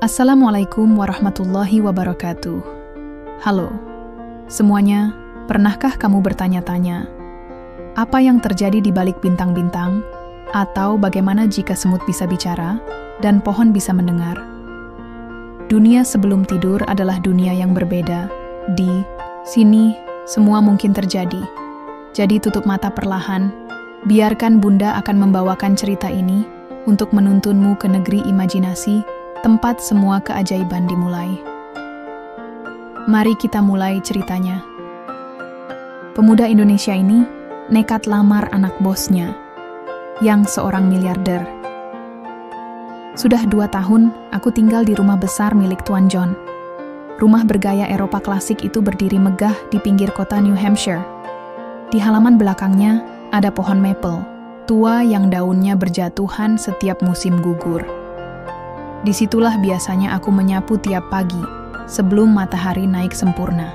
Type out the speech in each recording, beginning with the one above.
Assalamualaikum warahmatullahi wabarakatuh. Halo, semuanya, pernahkah kamu bertanya-tanya, apa yang terjadi di balik bintang-bintang? Atau bagaimana jika semut bisa bicara dan pohon bisa mendengar? Dunia sebelum tidur adalah dunia yang berbeda. Di sini, semua mungkin terjadi. Jadi tutup mata perlahan, biarkan Bunda akan membawakan cerita ini untuk menuntunmu ke negeri imajinasi, tempat semua keajaiban dimulai. Mari kita mulai ceritanya. Pemuda Indonesia ini nekat lamar anak bosnya, yang seorang miliarder. Sudah 2 tahun, aku tinggal di rumah besar milik Tuan John. Rumah bergaya Eropa klasik itu berdiri megah di pinggir kota New Hampshire. Di halaman belakangnya ada pohon maple, tua yang daunnya berjatuhan setiap musim gugur. Disitulah biasanya aku menyapu tiap pagi, sebelum matahari naik sempurna.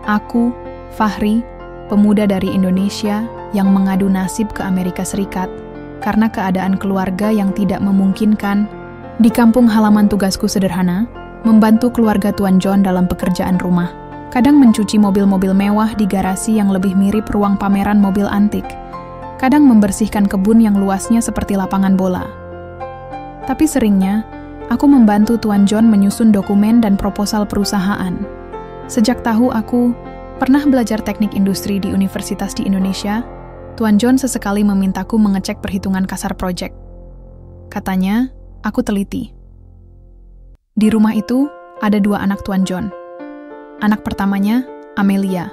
Aku, Fahri, pemuda dari Indonesia yang mengadu nasib ke Amerika Serikat, karena keadaan keluarga yang tidak memungkinkan. Di kampung halaman tugasku sederhana, membantu keluarga Tuan John dalam pekerjaan rumah. Kadang mencuci mobil-mobil mewah di garasi yang lebih mirip ruang pameran mobil antik. Kadang membersihkan kebun yang luasnya seperti lapangan bola. Tapi seringnya, aku membantu Tuan John menyusun dokumen dan proposal perusahaan. Sejak tahu aku pernah belajar teknik industri di universitas di Indonesia, Tuan John sesekali memintaku mengecek perhitungan kasar proyek. Katanya, aku teliti. Di rumah itu, ada 2 anak Tuan John. Anak pertamanya, Amelia.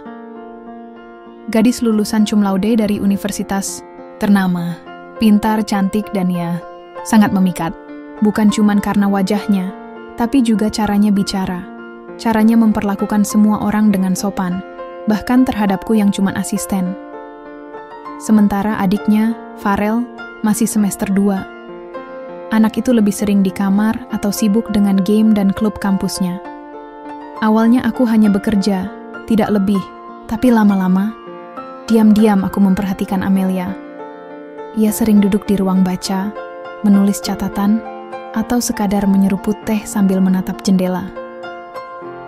Gadis lulusan cum laude dari universitas ternama, pintar, cantik, dan ya, sangat memikat. Bukan cuman karena wajahnya, tapi juga caranya bicara. Caranya memperlakukan semua orang dengan sopan, bahkan terhadapku yang cuman asisten. Sementara adiknya, Farel, masih semester 2. Anak itu lebih sering di kamar atau sibuk dengan game dan klub kampusnya. Awalnya aku hanya bekerja, tidak lebih, tapi lama-lama, diam-diam aku memperhatikan Amelia. Ia sering duduk di ruang baca, menulis catatan, atau sekadar menyeruput teh sambil menatap jendela.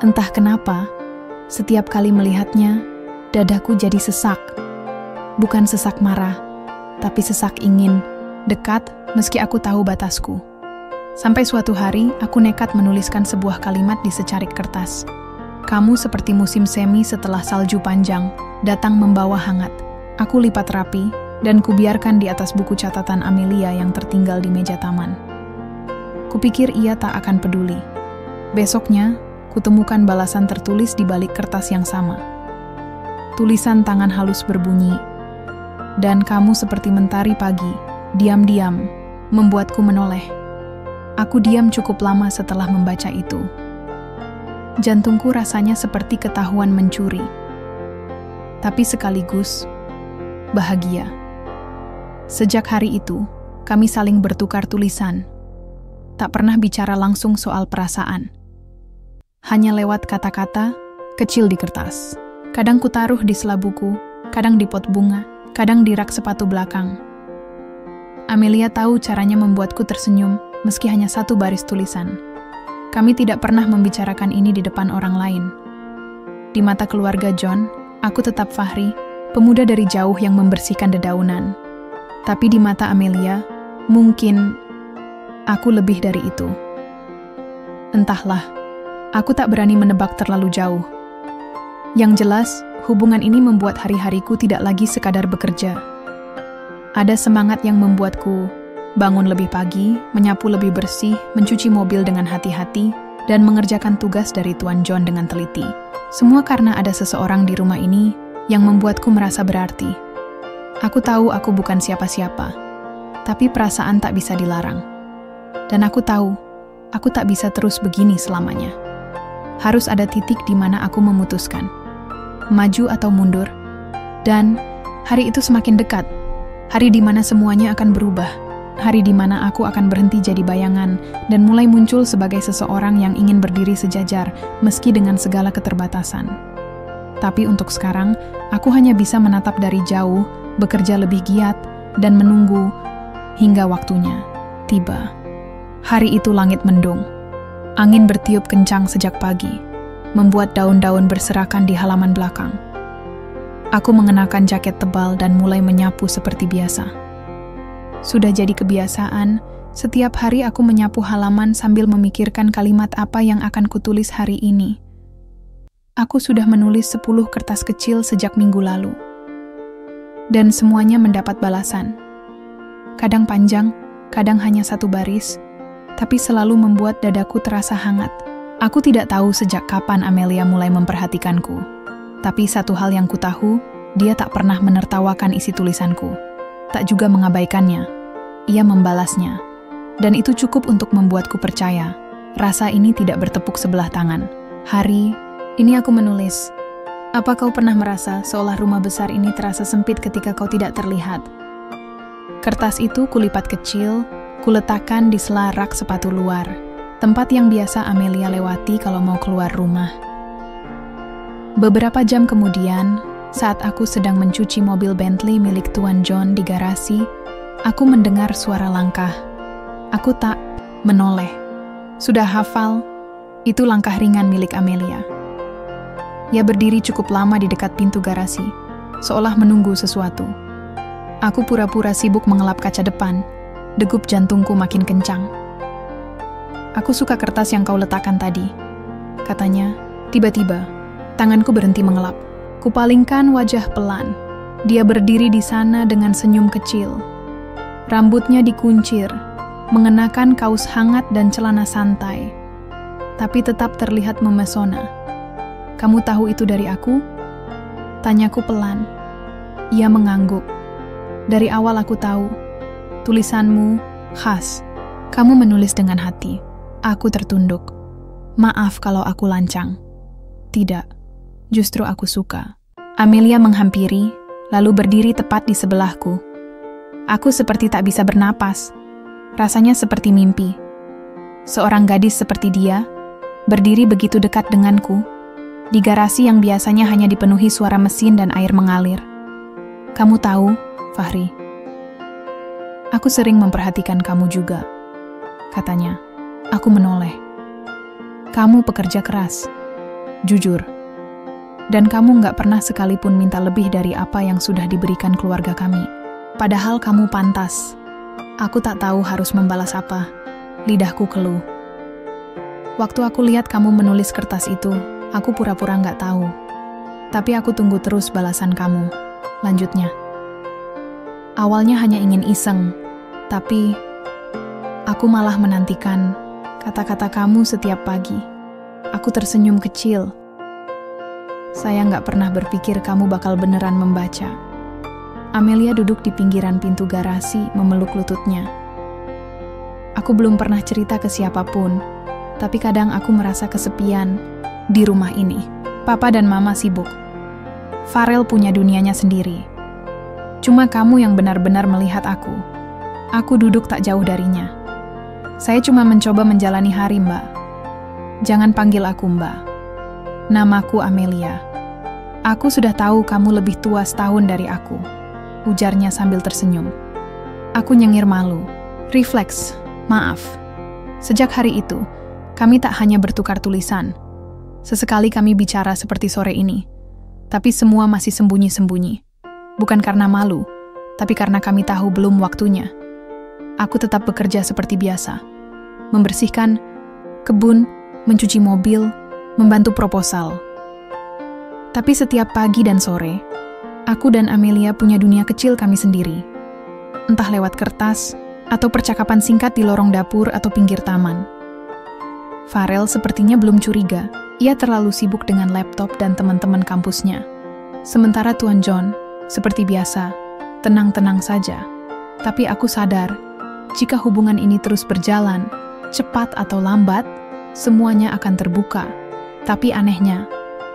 Entah kenapa, setiap kali melihatnya, dadaku jadi sesak. Bukan sesak marah, tapi sesak ingin dekat meski aku tahu batasku. Sampai suatu hari, aku nekat menuliskan sebuah kalimat di secarik kertas. Kamu seperti musim semi setelah salju panjang, datang membawa hangat. Aku lipat rapi, dan kubiarkan di atas buku catatan Amelia yang tertinggal di meja taman. Kupikir ia tak akan peduli. Besoknya, kutemukan balasan tertulis di balik kertas yang sama. Tulisan tangan halus berbunyi, dan kamu seperti mentari pagi, diam-diam, membuatku menoleh. Aku diam cukup lama setelah membaca itu. Jantungku rasanya seperti ketahuan mencuri. Tapi sekaligus, bahagia. Sejak hari itu, kami saling bertukar tulisan. Tak pernah bicara langsung soal perasaan. Hanya lewat kata-kata kecil di kertas. Kadang kutaruh di sela buku, kadang di pot bunga, kadang di rak sepatu belakang. Amelia tahu caranya membuatku tersenyum, meski hanya 1 baris tulisan. Kami tidak pernah membicarakan ini di depan orang lain. Di mata keluarga John, aku tetap Fahri, pemuda dari jauh yang membersihkan dedaunan. Tapi di mata Amelia, mungkin aku lebih dari itu. Entahlah, aku tak berani menebak terlalu jauh. Yang jelas, hubungan ini membuat hari-hariku tidak lagi sekadar bekerja. Ada semangat yang membuatku bangun lebih pagi, menyapu lebih bersih, mencuci mobil dengan hati-hati, dan mengerjakan tugas dari Tuan John dengan teliti. Semua karena ada seseorang di rumah ini yang membuatku merasa berarti. Aku tahu aku bukan siapa-siapa, tapi perasaan tak bisa dilarang. Dan aku tahu, aku tak bisa terus begini selamanya. Harus ada titik di mana aku memutuskan, maju atau mundur. Dan hari itu semakin dekat, hari di mana semuanya akan berubah, hari di mana aku akan berhenti jadi bayangan dan mulai muncul sebagai seseorang yang ingin berdiri sejajar meski dengan segala keterbatasan. Tapi untuk sekarang, aku hanya bisa menatap dari jauh, bekerja lebih giat, dan menunggu hingga waktunya tiba. Hari itu langit mendung. Angin bertiup kencang sejak pagi, membuat daun-daun berserakan di halaman belakang. Aku mengenakan jaket tebal dan mulai menyapu seperti biasa. Sudah jadi kebiasaan, setiap hari aku menyapu halaman sambil memikirkan kalimat apa yang akan kutulis hari ini. Aku sudah menulis 10 kertas kecil sejak minggu lalu. Dan semuanya mendapat balasan. Kadang panjang, kadang hanya satu baris, tapi selalu membuat dadaku terasa hangat. Aku tidak tahu sejak kapan Amelia mulai memperhatikanku. Tapi satu hal yang kutahu, dia tak pernah menertawakan isi tulisanku. Tak juga mengabaikannya. Ia membalasnya. Dan itu cukup untuk membuatku percaya. Rasa ini tidak bertepuk sebelah tangan. Hari, ini aku menulis. Apa kau pernah merasa seolah rumah besar ini terasa sempit ketika kau tidak terlihat? Kertas itu kulipat kecil, kuletakkan di sela rak sepatu luar, tempat yang biasa Amelia lewati kalau mau keluar rumah. Beberapa jam kemudian, saat aku sedang mencuci mobil Bentley milik Tuan John di garasi, aku mendengar suara langkah. Aku tak menoleh. Sudah hafal, itu langkah ringan milik Amelia. Ia berdiri cukup lama di dekat pintu garasi, seolah menunggu sesuatu. Aku pura-pura sibuk mengelap kaca depan. Degup jantungku makin kencang. Aku suka kertas yang kau letakkan tadi, katanya. Tiba-tiba, tanganku berhenti mengelap. Kupalingkan wajah pelan. Dia berdiri di sana dengan senyum kecil. Rambutnya dikuncir, mengenakan kaos hangat dan celana santai, tapi tetap terlihat memesona. Kamu tahu itu dari aku? Tanyaku pelan. Ia mengangguk. Dari awal aku tahu. Tulisanmu khas. Kamu menulis dengan hati. Aku tertunduk. Maaf kalau aku lancang. Tidak, justru aku suka. Amelia menghampiri, lalu berdiri tepat di sebelahku. Aku seperti tak bisa bernapas. Rasanya seperti mimpi. Seorang gadis seperti dia, berdiri begitu dekat denganku, di garasi yang biasanya hanya dipenuhi suara mesin dan air mengalir. Kamu tahu, Fahri, aku sering memperhatikan kamu juga, katanya. Aku menoleh. Kamu pekerja keras, jujur, dan kamu nggak pernah sekalipun minta lebih dari apa yang sudah diberikan keluarga kami. Padahal kamu pantas. Aku tak tahu harus membalas apa. Lidahku keluh. Waktu aku lihat kamu menulis kertas itu, aku pura-pura nggak tahu. Tapi aku tunggu terus balasan kamu. Lanjutnya. Awalnya hanya ingin iseng, tapi aku malah menantikan kata-kata kamu setiap pagi. Aku tersenyum kecil. Saya nggak pernah berpikir kamu bakal beneran membaca. Amelia duduk di pinggiran pintu garasi memeluk lututnya. Aku belum pernah cerita ke siapapun, tapi kadang aku merasa kesepian di rumah ini. Papa dan Mama sibuk. Farel punya dunianya sendiri. Cuma kamu yang benar-benar melihat aku. Aku duduk tak jauh darinya. Saya cuma mencoba menjalani hari, Mbak. Jangan panggil aku Mbak. Namaku Amelia. Aku sudah tahu kamu lebih tua setahun dari aku, ujarnya sambil tersenyum. Aku nyengir malu. Refleks, maaf. Sejak hari itu, kami tak hanya bertukar tulisan. Sesekali kami bicara seperti sore ini, tapi semua masih sembunyi-sembunyi. Bukan karena malu, tapi karena kami tahu belum waktunya. Aku tetap bekerja seperti biasa. Membersihkan kebun, mencuci mobil, membantu proposal. Tapi setiap pagi dan sore, aku dan Amelia punya dunia kecil kami sendiri. Entah lewat kertas, atau percakapan singkat di lorong dapur atau pinggir taman. Farel sepertinya belum curiga. Ia terlalu sibuk dengan laptop dan teman-teman kampusnya. Sementara Tuan John, seperti biasa, tenang-tenang saja. Tapi aku sadar, jika hubungan ini terus berjalan, cepat atau lambat, semuanya akan terbuka. Tapi anehnya,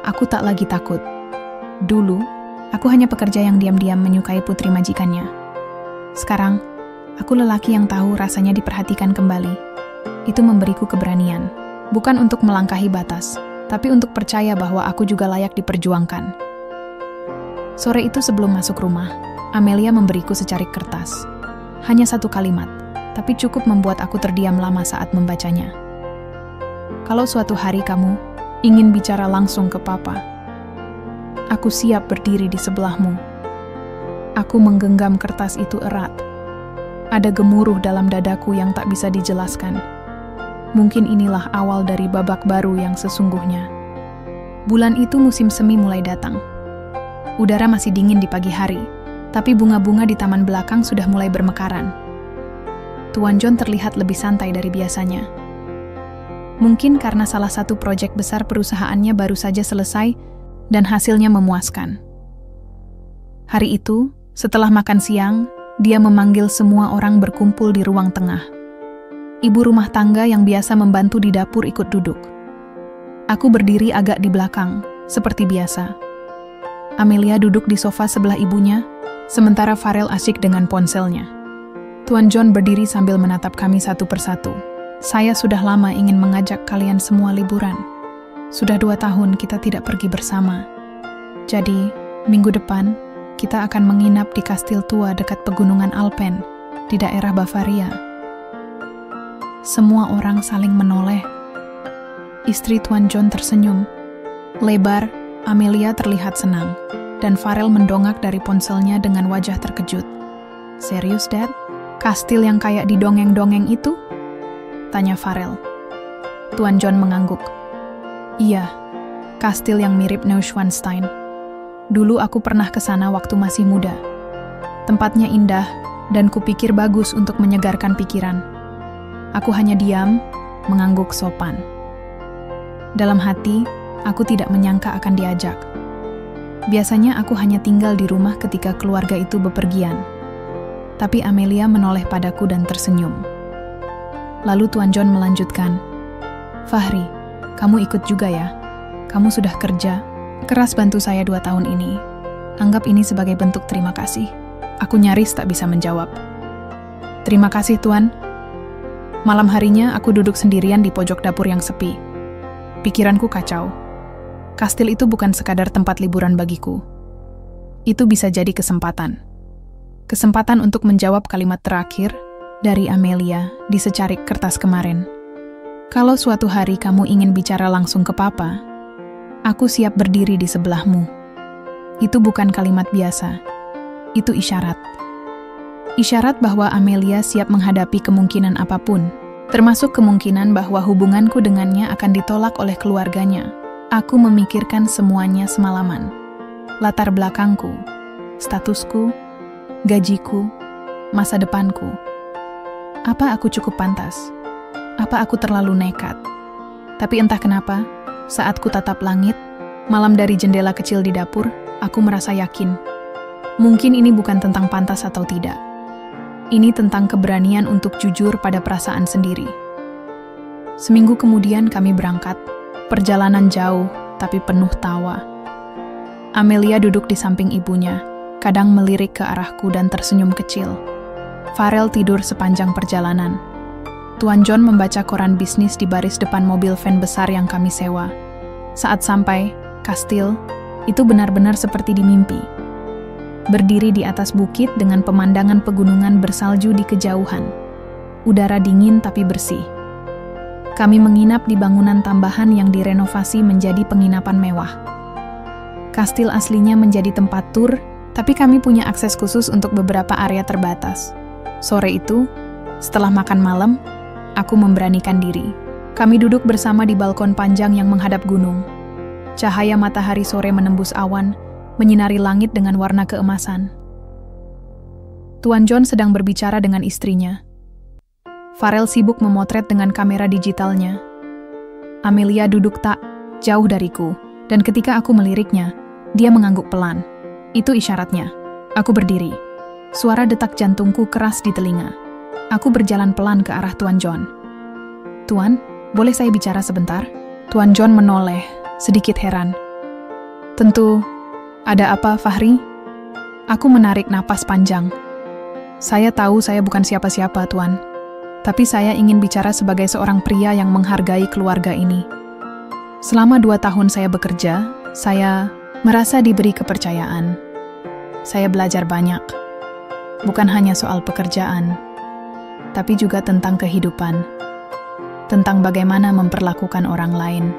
aku tak lagi takut. Dulu, aku hanya pekerja yang diam-diam menyukai putri majikannya. Sekarang, aku lelaki yang tahu rasanya diperhatikan kembali. Itu memberiku keberanian. Bukan untuk melangkahi batas, tapi untuk percaya bahwa aku juga layak diperjuangkan. Sore itu sebelum masuk rumah, Amelia memberiku secarik kertas. Hanya satu kalimat, tapi cukup membuat aku terdiam lama saat membacanya. Kalau suatu hari kamu ingin bicara langsung ke Papa, aku siap berdiri di sebelahmu. Aku menggenggam kertas itu erat. Ada gemuruh dalam dadaku yang tak bisa dijelaskan. Mungkin inilah awal dari babak baru yang sesungguhnya. Bulan itu musim semi mulai datang. Udara masih dingin di pagi hari, tapi bunga-bunga di taman belakang sudah mulai bermekaran. Tuan John terlihat lebih santai dari biasanya. Mungkin karena salah satu proyek besar perusahaannya baru saja selesai dan hasilnya memuaskan. Hari itu, setelah makan siang, dia memanggil semua orang berkumpul di ruang tengah. Ibu rumah tangga yang biasa membantu di dapur ikut duduk. Aku berdiri agak di belakang, seperti biasa. Amelia duduk di sofa sebelah ibunya, sementara Farel asyik dengan ponselnya. Tuan John berdiri sambil menatap kami satu persatu. Saya sudah lama ingin mengajak kalian semua liburan. Sudah 2 tahun kita tidak pergi bersama. Jadi, minggu depan, kita akan menginap di kastil tua dekat pegunungan Alpen, di daerah Bavaria. Semua orang saling menoleh. Istri Tuan John tersenyum. Lebar, Amelia terlihat senang, dan Farel mendongak dari ponselnya dengan wajah terkejut. Serius, Dad? Kastil yang kayak di dongeng-dongeng itu? Tanya Farel. Tuan John mengangguk. Iya, kastil yang mirip Neuschwanstein. Dulu aku pernah ke sana waktu masih muda. Tempatnya indah, dan kupikir bagus untuk menyegarkan pikiran. Aku hanya diam, mengangguk sopan. Dalam hati, aku tidak menyangka akan diajak. Biasanya aku hanya tinggal di rumah ketika keluarga itu bepergian. Tapi Amelia menoleh padaku dan tersenyum. Lalu Tuan John melanjutkan, "Fahri, kamu ikut juga ya? Kamu sudah kerja, keras bantu saya 2 tahun ini. Anggap ini sebagai bentuk terima kasih." Aku nyaris tak bisa menjawab. "Terima kasih, Tuan." Malam harinya aku duduk sendirian di pojok dapur yang sepi. Pikiranku kacau. Kastil itu bukan sekadar tempat liburan bagiku. Itu bisa jadi kesempatan. Kesempatan untuk menjawab kalimat terakhir dari Amelia di secarik kertas kemarin. Kalau suatu hari kamu ingin bicara langsung ke Papa, aku siap berdiri di sebelahmu. Itu bukan kalimat biasa. Itu isyarat. Isyarat bahwa Amelia siap menghadapi kemungkinan apapun, termasuk kemungkinan bahwa hubunganku dengannya akan ditolak oleh keluarganya. Aku memikirkan semuanya semalaman. Latar belakangku, statusku, gajiku, masa depanku. Apa aku cukup pantas? Apa aku terlalu nekat? Tapi entah kenapa, saat ku tatap langit, malam dari jendela kecil di dapur, aku merasa yakin. Mungkin ini bukan tentang pantas atau tidak. Ini tentang keberanian untuk jujur pada perasaan sendiri. Seminggu kemudian kami berangkat. Perjalanan jauh, tapi penuh tawa. Amelia duduk di samping ibunya, kadang melirik ke arahku dan tersenyum kecil. Farel tidur sepanjang perjalanan. Tuan John membaca koran bisnis di baris depan mobil van besar yang kami sewa. Saat sampai, kastil, itu benar-benar seperti di mimpi. Berdiri di atas bukit dengan pemandangan pegunungan bersalju di kejauhan. Udara dingin tapi bersih. Kami menginap di bangunan tambahan yang direnovasi menjadi penginapan mewah. Kastil aslinya menjadi tempat tur, tapi kami punya akses khusus untuk beberapa area terbatas. Sore itu, setelah makan malam, aku memberanikan diri. Kami duduk bersama di balkon panjang yang menghadap gunung. Cahaya matahari sore menembus awan, menyinari langit dengan warna keemasan. Tuan John sedang berbicara dengan istrinya. Farel sibuk memotret dengan kamera digitalnya. Amelia duduk tak jauh dariku, dan ketika aku meliriknya, dia mengangguk pelan. Itu isyaratnya. Aku berdiri. Suara detak jantungku keras di telinga. Aku berjalan pelan ke arah Tuan John. "Tuan, boleh saya bicara sebentar?" Tuan John menoleh, sedikit heran. "Tentu. Ada apa, Fahri?" Aku menarik napas panjang. "Saya tahu saya bukan siapa-siapa, Tuan. Tapi saya ingin bicara sebagai seorang pria yang menghargai keluarga ini. Selama 2 tahun saya bekerja, saya merasa diberi kepercayaan. Saya belajar banyak. Bukan hanya soal pekerjaan, tapi juga tentang kehidupan. tentang bagaimana memperlakukan orang lain.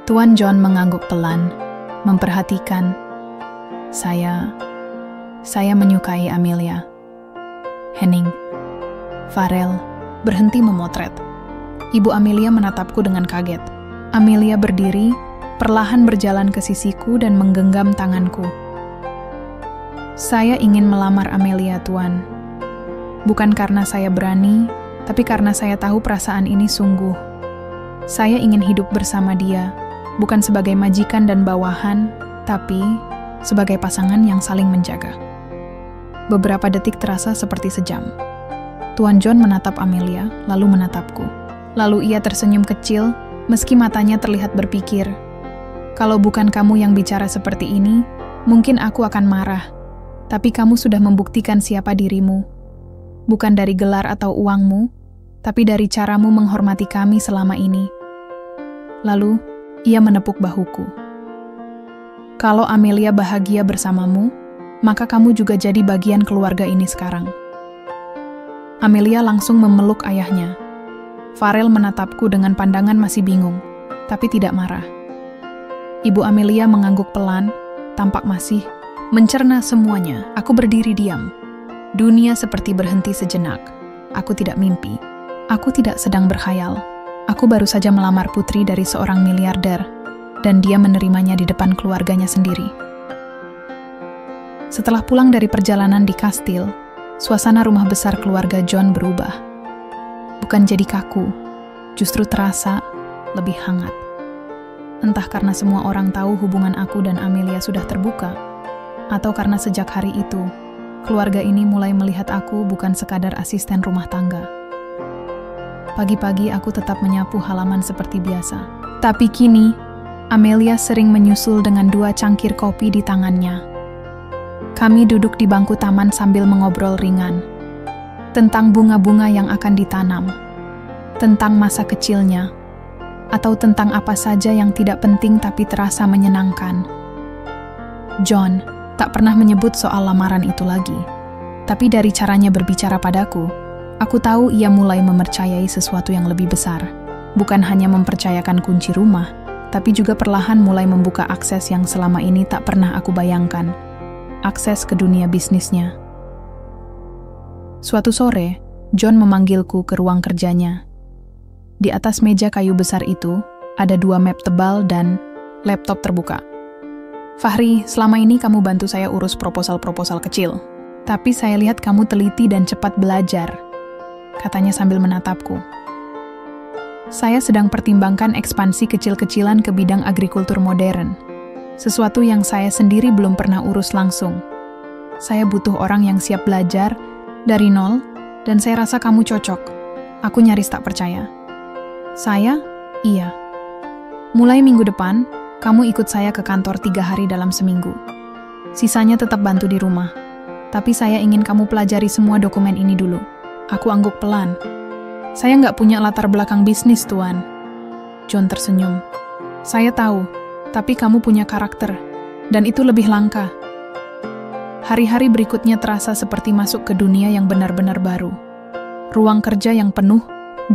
Tuan John mengangguk pelan, memperhatikan. Saya menyukai Amelia. Henning, Farel berhenti memotret. Ibu Amelia menatapku dengan kaget. Amelia berdiri, perlahan berjalan ke sisiku dan menggenggam tanganku. Saya ingin melamar Amelia, Tuan. Bukan karena saya berani, tapi karena saya tahu perasaan ini sungguh. Saya ingin hidup bersama dia, bukan sebagai majikan dan bawahan, tapi sebagai pasangan yang saling menjaga. Beberapa detik terasa seperti sejam. Tuan John menatap Amelia, lalu menatapku. Lalu ia tersenyum kecil, meski matanya terlihat berpikir, "Kalau bukan kamu yang bicara seperti ini, mungkin aku akan marah. Tapi kamu sudah membuktikan siapa dirimu. Bukan dari gelar atau uangmu, tapi dari caramu menghormati kami selama ini." Lalu, ia menepuk bahuku. "Kalau Amelia bahagia bersamamu, maka kamu juga jadi bagian keluarga ini sekarang." Amelia langsung memeluk ayahnya. Farel menatapku dengan pandangan masih bingung, tapi tidak marah. Ibu Amelia mengangguk pelan, tampak masih mencerna semuanya. Aku berdiri diam. Dunia seperti berhenti sejenak. Aku tidak mimpi. Aku tidak sedang berkhayal. Aku baru saja melamar putri dari seorang miliarder, dan dia menerimanya di depan keluarganya sendiri. Setelah pulang dari perjalanan di kastil, suasana rumah besar keluarga John berubah. Bukan jadi kaku, justru terasa lebih hangat. Entah karena semua orang tahu hubungan aku dan Amelia sudah terbuka, atau karena sejak hari itu, keluarga ini mulai melihat aku bukan sekadar asisten rumah tangga. Pagi-pagi aku tetap menyapu halaman seperti biasa. Tapi kini, Amelia sering menyusul dengan 2 cangkir kopi di tangannya. Kami duduk di bangku taman sambil mengobrol ringan. Tentang bunga-bunga yang akan ditanam. Tentang masa kecilnya. Atau tentang apa saja yang tidak penting tapi terasa menyenangkan. John tak pernah menyebut soal lamaran itu lagi. Tapi dari caranya berbicara padaku, aku tahu ia mulai mempercayai sesuatu yang lebih besar. Bukan hanya mempercayakan kunci rumah, tapi juga perlahan mulai membuka akses yang selama ini tak pernah aku bayangkan. Akses ke dunia bisnisnya. Suatu sore, John memanggilku ke ruang kerjanya. Di atas meja kayu besar itu, ada 2 map tebal dan laptop terbuka. "Fahri, selama ini kamu bantu saya urus proposal-proposal kecil. Tapi saya lihat kamu teliti dan cepat belajar," katanya sambil menatapku. "Saya sedang pertimbangkan ekspansi kecil-kecilan ke bidang agrikultur modern. Sesuatu yang saya sendiri belum pernah urus langsung. Saya butuh orang yang siap belajar dari nol, dan saya rasa kamu cocok." Aku nyaris tak percaya. "Saya? Iya. Mulai minggu depan, kamu ikut saya ke kantor 3 hari dalam seminggu. Sisanya tetap bantu di rumah. Tapi saya ingin kamu pelajari semua dokumen ini dulu." Aku angguk pelan. "Saya nggak punya latar belakang bisnis, Tuan." John tersenyum. "Saya tahu. Tapi kamu punya karakter, dan itu lebih langka." Hari-hari berikutnya terasa seperti masuk ke dunia yang benar-benar baru. Ruang kerja yang penuh,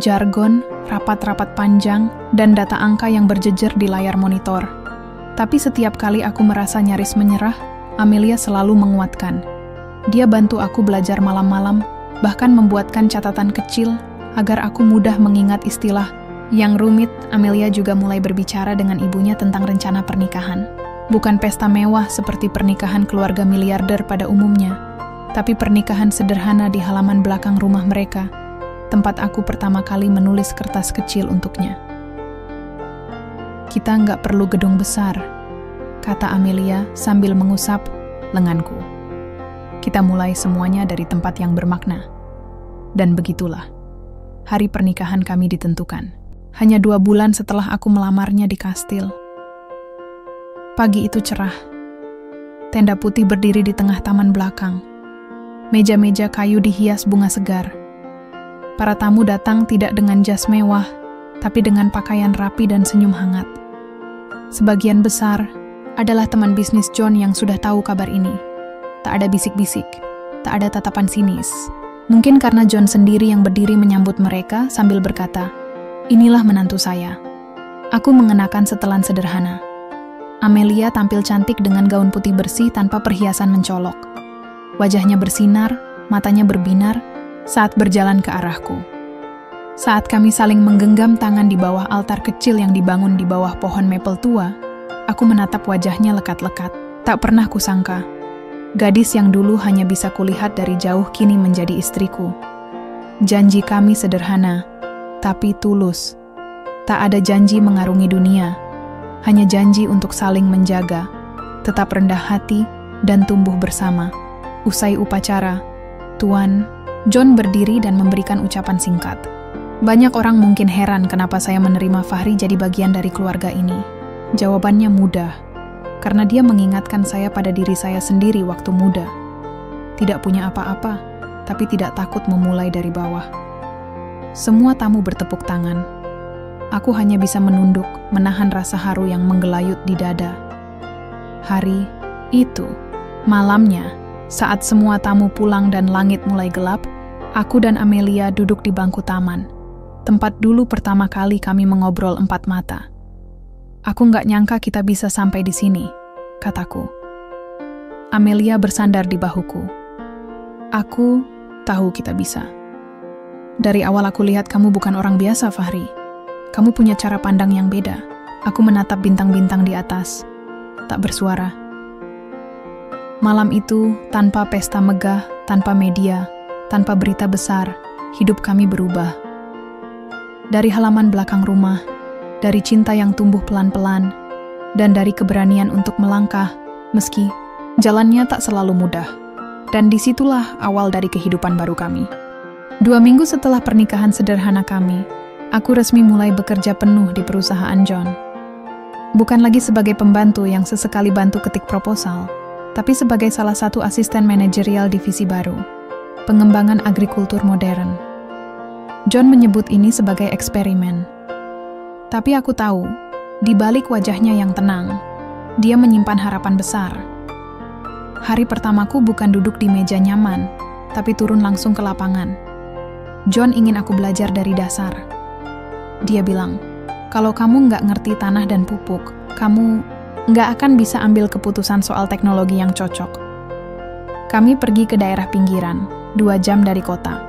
jargon, rapat-rapat panjang, dan data angka yang berjejer di layar monitor. Tapi setiap kali aku merasa nyaris menyerah, Amelia selalu menguatkan. Dia bantu aku belajar malam-malam, bahkan membuatkan catatan kecil agar aku mudah mengingat istilah. Yang rumit, Amelia juga mulai berbicara dengan ibunya tentang rencana pernikahan. Bukan pesta mewah seperti pernikahan keluarga miliarder pada umumnya, tapi pernikahan sederhana di halaman belakang rumah mereka, tempat aku pertama kali menulis kertas kecil untuknya. "Kita nggak perlu gedung besar," kata Amelia sambil mengusap lenganku. "Kita mulai semuanya dari tempat yang bermakna." Dan begitulah, hari pernikahan kami ditentukan. Hanya 2 bulan setelah aku melamarnya di kastil. Pagi itu cerah. Tenda putih berdiri di tengah taman belakang. Meja-meja kayu dihias bunga segar. Para tamu datang tidak dengan jas mewah, tapi dengan pakaian rapi dan senyum hangat. Sebagian besar adalah teman bisnis John yang sudah tahu kabar ini. Tak ada bisik-bisik, tak ada tatapan sinis. Mungkin karena John sendiri yang berdiri menyambut mereka sambil berkata, Inilah menantu saya. Aku mengenakan setelan sederhana. Amelia tampil cantik dengan gaun putih bersih tanpa perhiasan mencolok. Wajahnya bersinar, matanya berbinar saat berjalan ke arahku. Saat kami saling menggenggam tangan di bawah altar kecil yang dibangun di bawah pohon maple tua, aku menatap wajahnya lekat-lekat. Tak pernah kusangka, gadis yang dulu hanya bisa kulihat dari jauh kini menjadi istriku. Janji kami sederhana, tapi tulus. Tak ada janji mengarungi dunia, hanya janji untuk saling menjaga, tetap rendah hati, dan tumbuh bersama. Usai upacara, Tuan John berdiri dan memberikan ucapan singkat. Banyak orang mungkin heran kenapa saya menerima Fahri jadi bagian dari keluarga ini. Jawabannya mudah, karena dia mengingatkan saya pada diri saya sendiri waktu muda. Tidak punya apa-apa, tapi tidak takut memulai dari bawah. Semua tamu bertepuk tangan. Aku hanya bisa menunduk, menahan rasa haru yang menggelayut di dada. Hari itu, malamnya, saat semua tamu pulang dan langit mulai gelap, aku dan Amelia duduk di bangku taman. Tempat dulu pertama kali kami mengobrol empat mata. Aku nggak nyangka kita bisa sampai di sini, kataku. Amelia bersandar di bahuku. Aku tahu kita bisa. Dari awal aku lihat kamu bukan orang biasa, Fahri. Kamu punya cara pandang yang beda. Aku menatap bintang-bintang di atas, tak bersuara. Malam itu, tanpa pesta megah, tanpa media, tanpa berita besar, hidup kami berubah. Dari halaman belakang rumah, dari cinta yang tumbuh pelan-pelan, dan dari keberanian untuk melangkah, meski jalannya tak selalu mudah. Dan disitulah awal dari kehidupan baru kami. 2 minggu setelah pernikahan sederhana kami, aku resmi mulai bekerja penuh di perusahaan John. Bukan lagi sebagai pembantu yang sesekali bantu ketik proposal, tapi sebagai salah satu asisten manajerial divisi baru, pengembangan agrikultur modern. John menyebut ini sebagai eksperimen. Tapi aku tahu, di balik wajahnya yang tenang, dia menyimpan harapan besar. Hari pertamaku bukan duduk di meja nyaman, tapi turun langsung ke lapangan. John ingin aku belajar dari dasar. Dia bilang, kalau kamu nggak ngerti tanah dan pupuk, kamu nggak akan bisa ambil keputusan soal teknologi yang cocok. Kami pergi ke daerah pinggiran, 2 jam dari kota.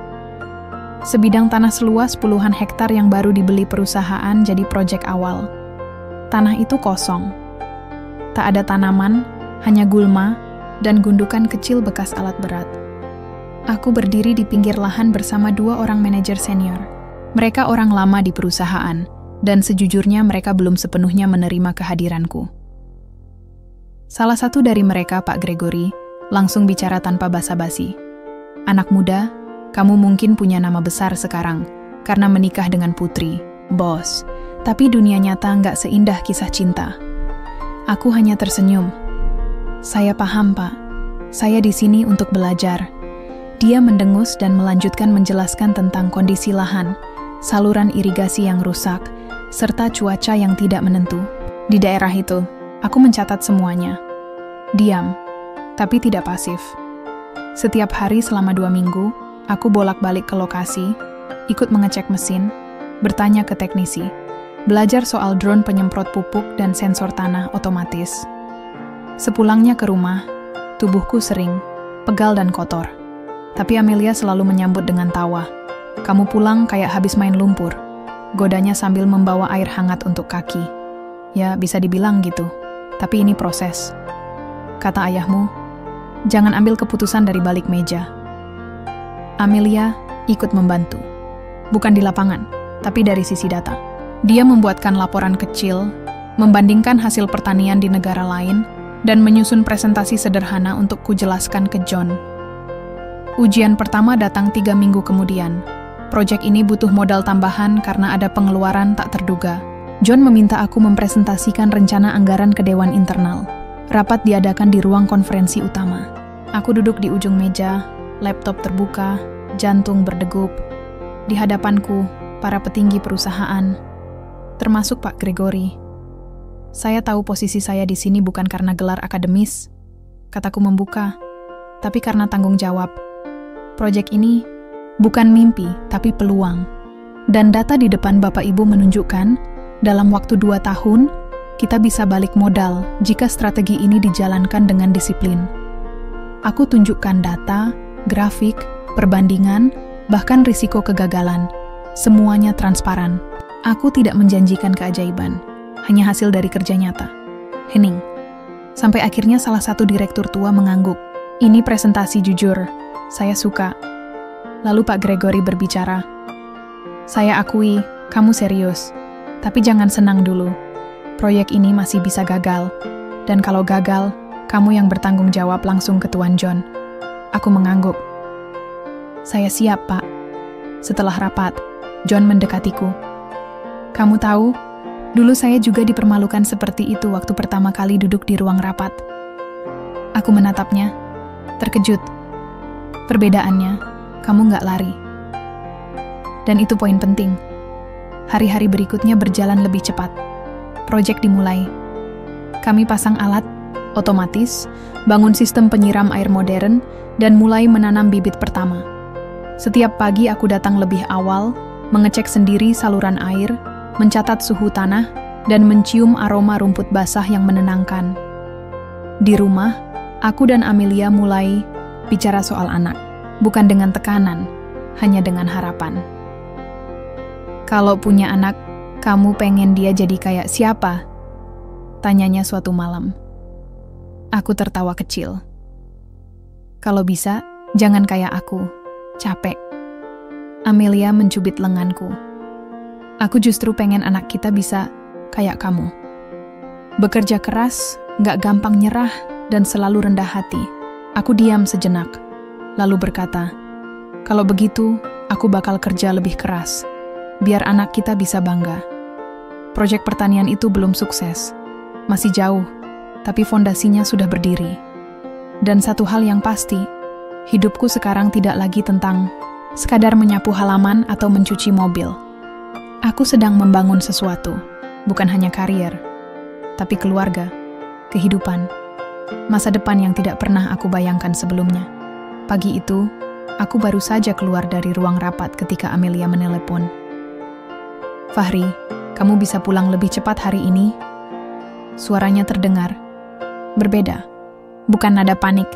Sebidang tanah seluas puluhan hektar yang baru dibeli perusahaan jadi proyek awal. Tanah itu kosong. Tak ada tanaman, hanya gulma dan gundukan kecil bekas alat berat. Aku berdiri di pinggir lahan bersama 2 orang manajer senior. Mereka orang lama di perusahaan, dan sejujurnya mereka belum sepenuhnya menerima kehadiranku. Salah satu dari mereka, Pak Gregory, langsung bicara tanpa basa-basi. Anak muda, kamu mungkin punya nama besar sekarang, karena menikah dengan putri, bos. Tapi dunia nyata nggak seindah kisah cinta. Aku hanya tersenyum. Saya paham, Pak. Saya di sini untuk belajar. Dia mendengus dan melanjutkan menjelaskan tentang kondisi lahan, saluran irigasi yang rusak, serta cuaca yang tidak menentu. Di daerah itu, aku mencatat semuanya. Diam, tapi tidak pasif. Setiap hari selama 2 minggu, aku bolak-balik ke lokasi, ikut mengecek mesin, bertanya ke teknisi, belajar soal drone penyemprot pupuk dan sensor tanah otomatis. Sepulangnya ke rumah, tubuhku sering, pegal dan kotor. Tapi Amelia selalu menyambut dengan tawa. Kamu pulang kayak habis main lumpur, godanya sambil membawa air hangat untuk kaki. Ya, bisa dibilang gitu, tapi ini proses. Kata ayahmu, jangan ambil keputusan dari balik meja. Amelia ikut membantu. Bukan di lapangan, tapi dari sisi data. Dia membuatkan laporan kecil, membandingkan hasil pertanian di negara lain, dan menyusun presentasi sederhana untuk kujelaskan ke John. Ujian pertama datang 3 minggu kemudian. Proyek ini butuh modal tambahan karena ada pengeluaran tak terduga. John meminta aku mempresentasikan rencana anggaran ke Dewan Internal. Rapat diadakan di ruang konferensi utama. Aku duduk di ujung meja, laptop terbuka, jantung berdegup. Di hadapanku, para petinggi perusahaan, termasuk Pak Gregory. Saya tahu posisi saya di sini bukan karena gelar akademis, kataku membuka, tapi karena tanggung jawab. Proyek ini bukan mimpi, tapi peluang. Dan data di depan Bapak Ibu menunjukkan, dalam waktu 2 tahun, kita bisa balik modal jika strategi ini dijalankan dengan disiplin. Aku tunjukkan data, grafik, perbandingan, bahkan risiko kegagalan. Semuanya transparan. Aku tidak menjanjikan keajaiban, hanya hasil dari kerja nyata. Hening. Sampai akhirnya salah satu direktur tua mengangguk. Ini presentasi jujur, saya suka. Lalu Pak Gregory berbicara. Saya akui, kamu serius. Tapi jangan senang dulu. Proyek ini masih bisa gagal. Dan kalau gagal, kamu yang bertanggung jawab langsung ke Tuan John. Aku mengangguk. Saya siap, Pak. Setelah rapat, John mendekatiku. Kamu tahu, dulu saya juga dipermalukan seperti itu waktu pertama kali duduk di ruang rapat. Aku menatapnya, terkejut. Perbedaannya, kamu nggak lari. Dan itu poin penting. Hari-hari berikutnya berjalan lebih cepat. Proyek dimulai. Kami pasang alat, otomatis, bangun sistem penyiram air modern, dan mulai menanam bibit pertama. Setiap pagi aku datang lebih awal, mengecek sendiri saluran air, mencatat suhu tanah, dan mencium aroma rumput basah yang menenangkan. Di rumah, aku dan Amelia mulai bicara soal anak, bukan dengan tekanan, hanya dengan harapan. Kalau punya anak, kamu pengen dia jadi kayak siapa? Tanyanya suatu malam. Aku tertawa kecil. Kalau bisa, jangan kayak aku. Capek. Amelia mencubit lenganku. Aku justru pengen anak kita bisa kayak kamu. Bekerja keras, gak gampang nyerah, dan selalu rendah hati. Aku diam sejenak, lalu berkata, kalau begitu, aku bakal kerja lebih keras, biar anak kita bisa bangga. Proyek pertanian itu belum sukses, masih jauh, tapi fondasinya sudah berdiri. Dan satu hal yang pasti, hidupku sekarang tidak lagi tentang sekadar menyapu halaman atau mencuci mobil. Aku sedang membangun sesuatu, bukan hanya karier, tapi keluarga, kehidupan, masa depan yang tidak pernah aku bayangkan sebelumnya. Pagi itu, aku baru saja keluar dari ruang rapat ketika Amelia menelepon. Fahri, kamu bisa pulang lebih cepat hari ini? Suaranya terdengar. Berbeda. Bukan nada panik,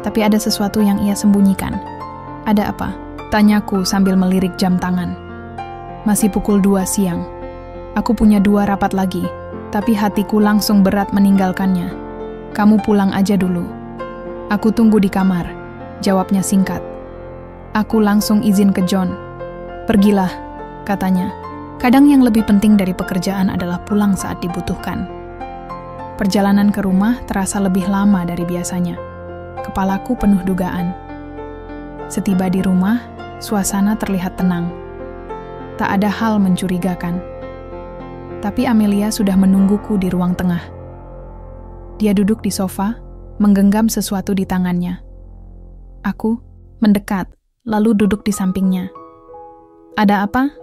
tapi ada sesuatu yang ia sembunyikan. Ada apa? Tanyaku sambil melirik jam tangan. Masih pukul 2 siang. Aku punya 2 rapat lagi, tapi hatiku langsung berat meninggalkannya. Kamu pulang aja dulu. Aku tunggu di kamar. Jawabnya singkat. Aku langsung izin ke John. Pergilah, katanya. Kadang yang lebih penting dari pekerjaan adalah pulang saat dibutuhkan. Perjalanan ke rumah terasa lebih lama dari biasanya. Kepalaku penuh dugaan. Setiba di rumah, suasana terlihat tenang. Tak ada hal mencurigakan. Tapi Amelia sudah menungguku di ruang tengah. Dia duduk di sofa, menggenggam sesuatu di tangannya. Aku mendekat, lalu duduk di sampingnya. Ada apa?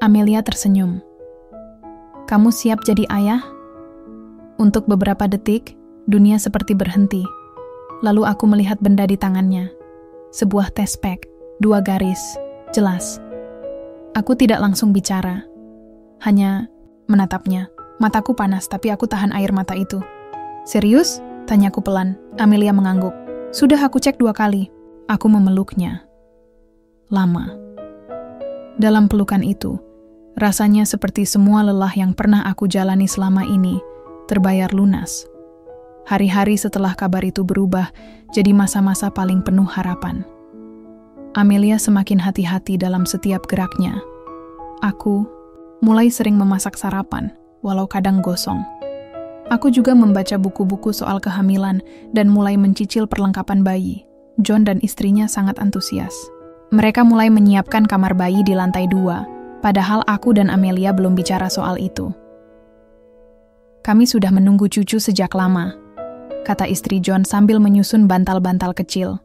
Amelia tersenyum. Kamu siap jadi ayah? Untuk beberapa detik, dunia seperti berhenti. Lalu aku melihat benda di tangannya. Sebuah test pack, 2 garis, jelas. Aku tidak langsung bicara, hanya menatapnya. Mataku panas, tapi aku tahan air mata itu. Serius? Tanyaku pelan. Amelia mengangguk. Sudah aku cek 2 kali. Aku memeluknya. Lama. Dalam pelukan itu, rasanya seperti semua lelah yang pernah aku jalani selama ini terbayar lunas. Hari-hari setelah kabar itu berubah jadi masa-masa paling penuh harapan. Amelia semakin hati-hati dalam setiap geraknya. Aku mulai sering memasak sarapan, walau kadang gosong. Aku juga membaca buku-buku soal kehamilan dan mulai mencicil perlengkapan bayi. John dan istrinya sangat antusias. Mereka mulai menyiapkan kamar bayi di lantai 2, padahal aku dan Amelia belum bicara soal itu. Kami sudah menunggu cucu sejak lama, kata istri John sambil menyusun bantal-bantal kecil.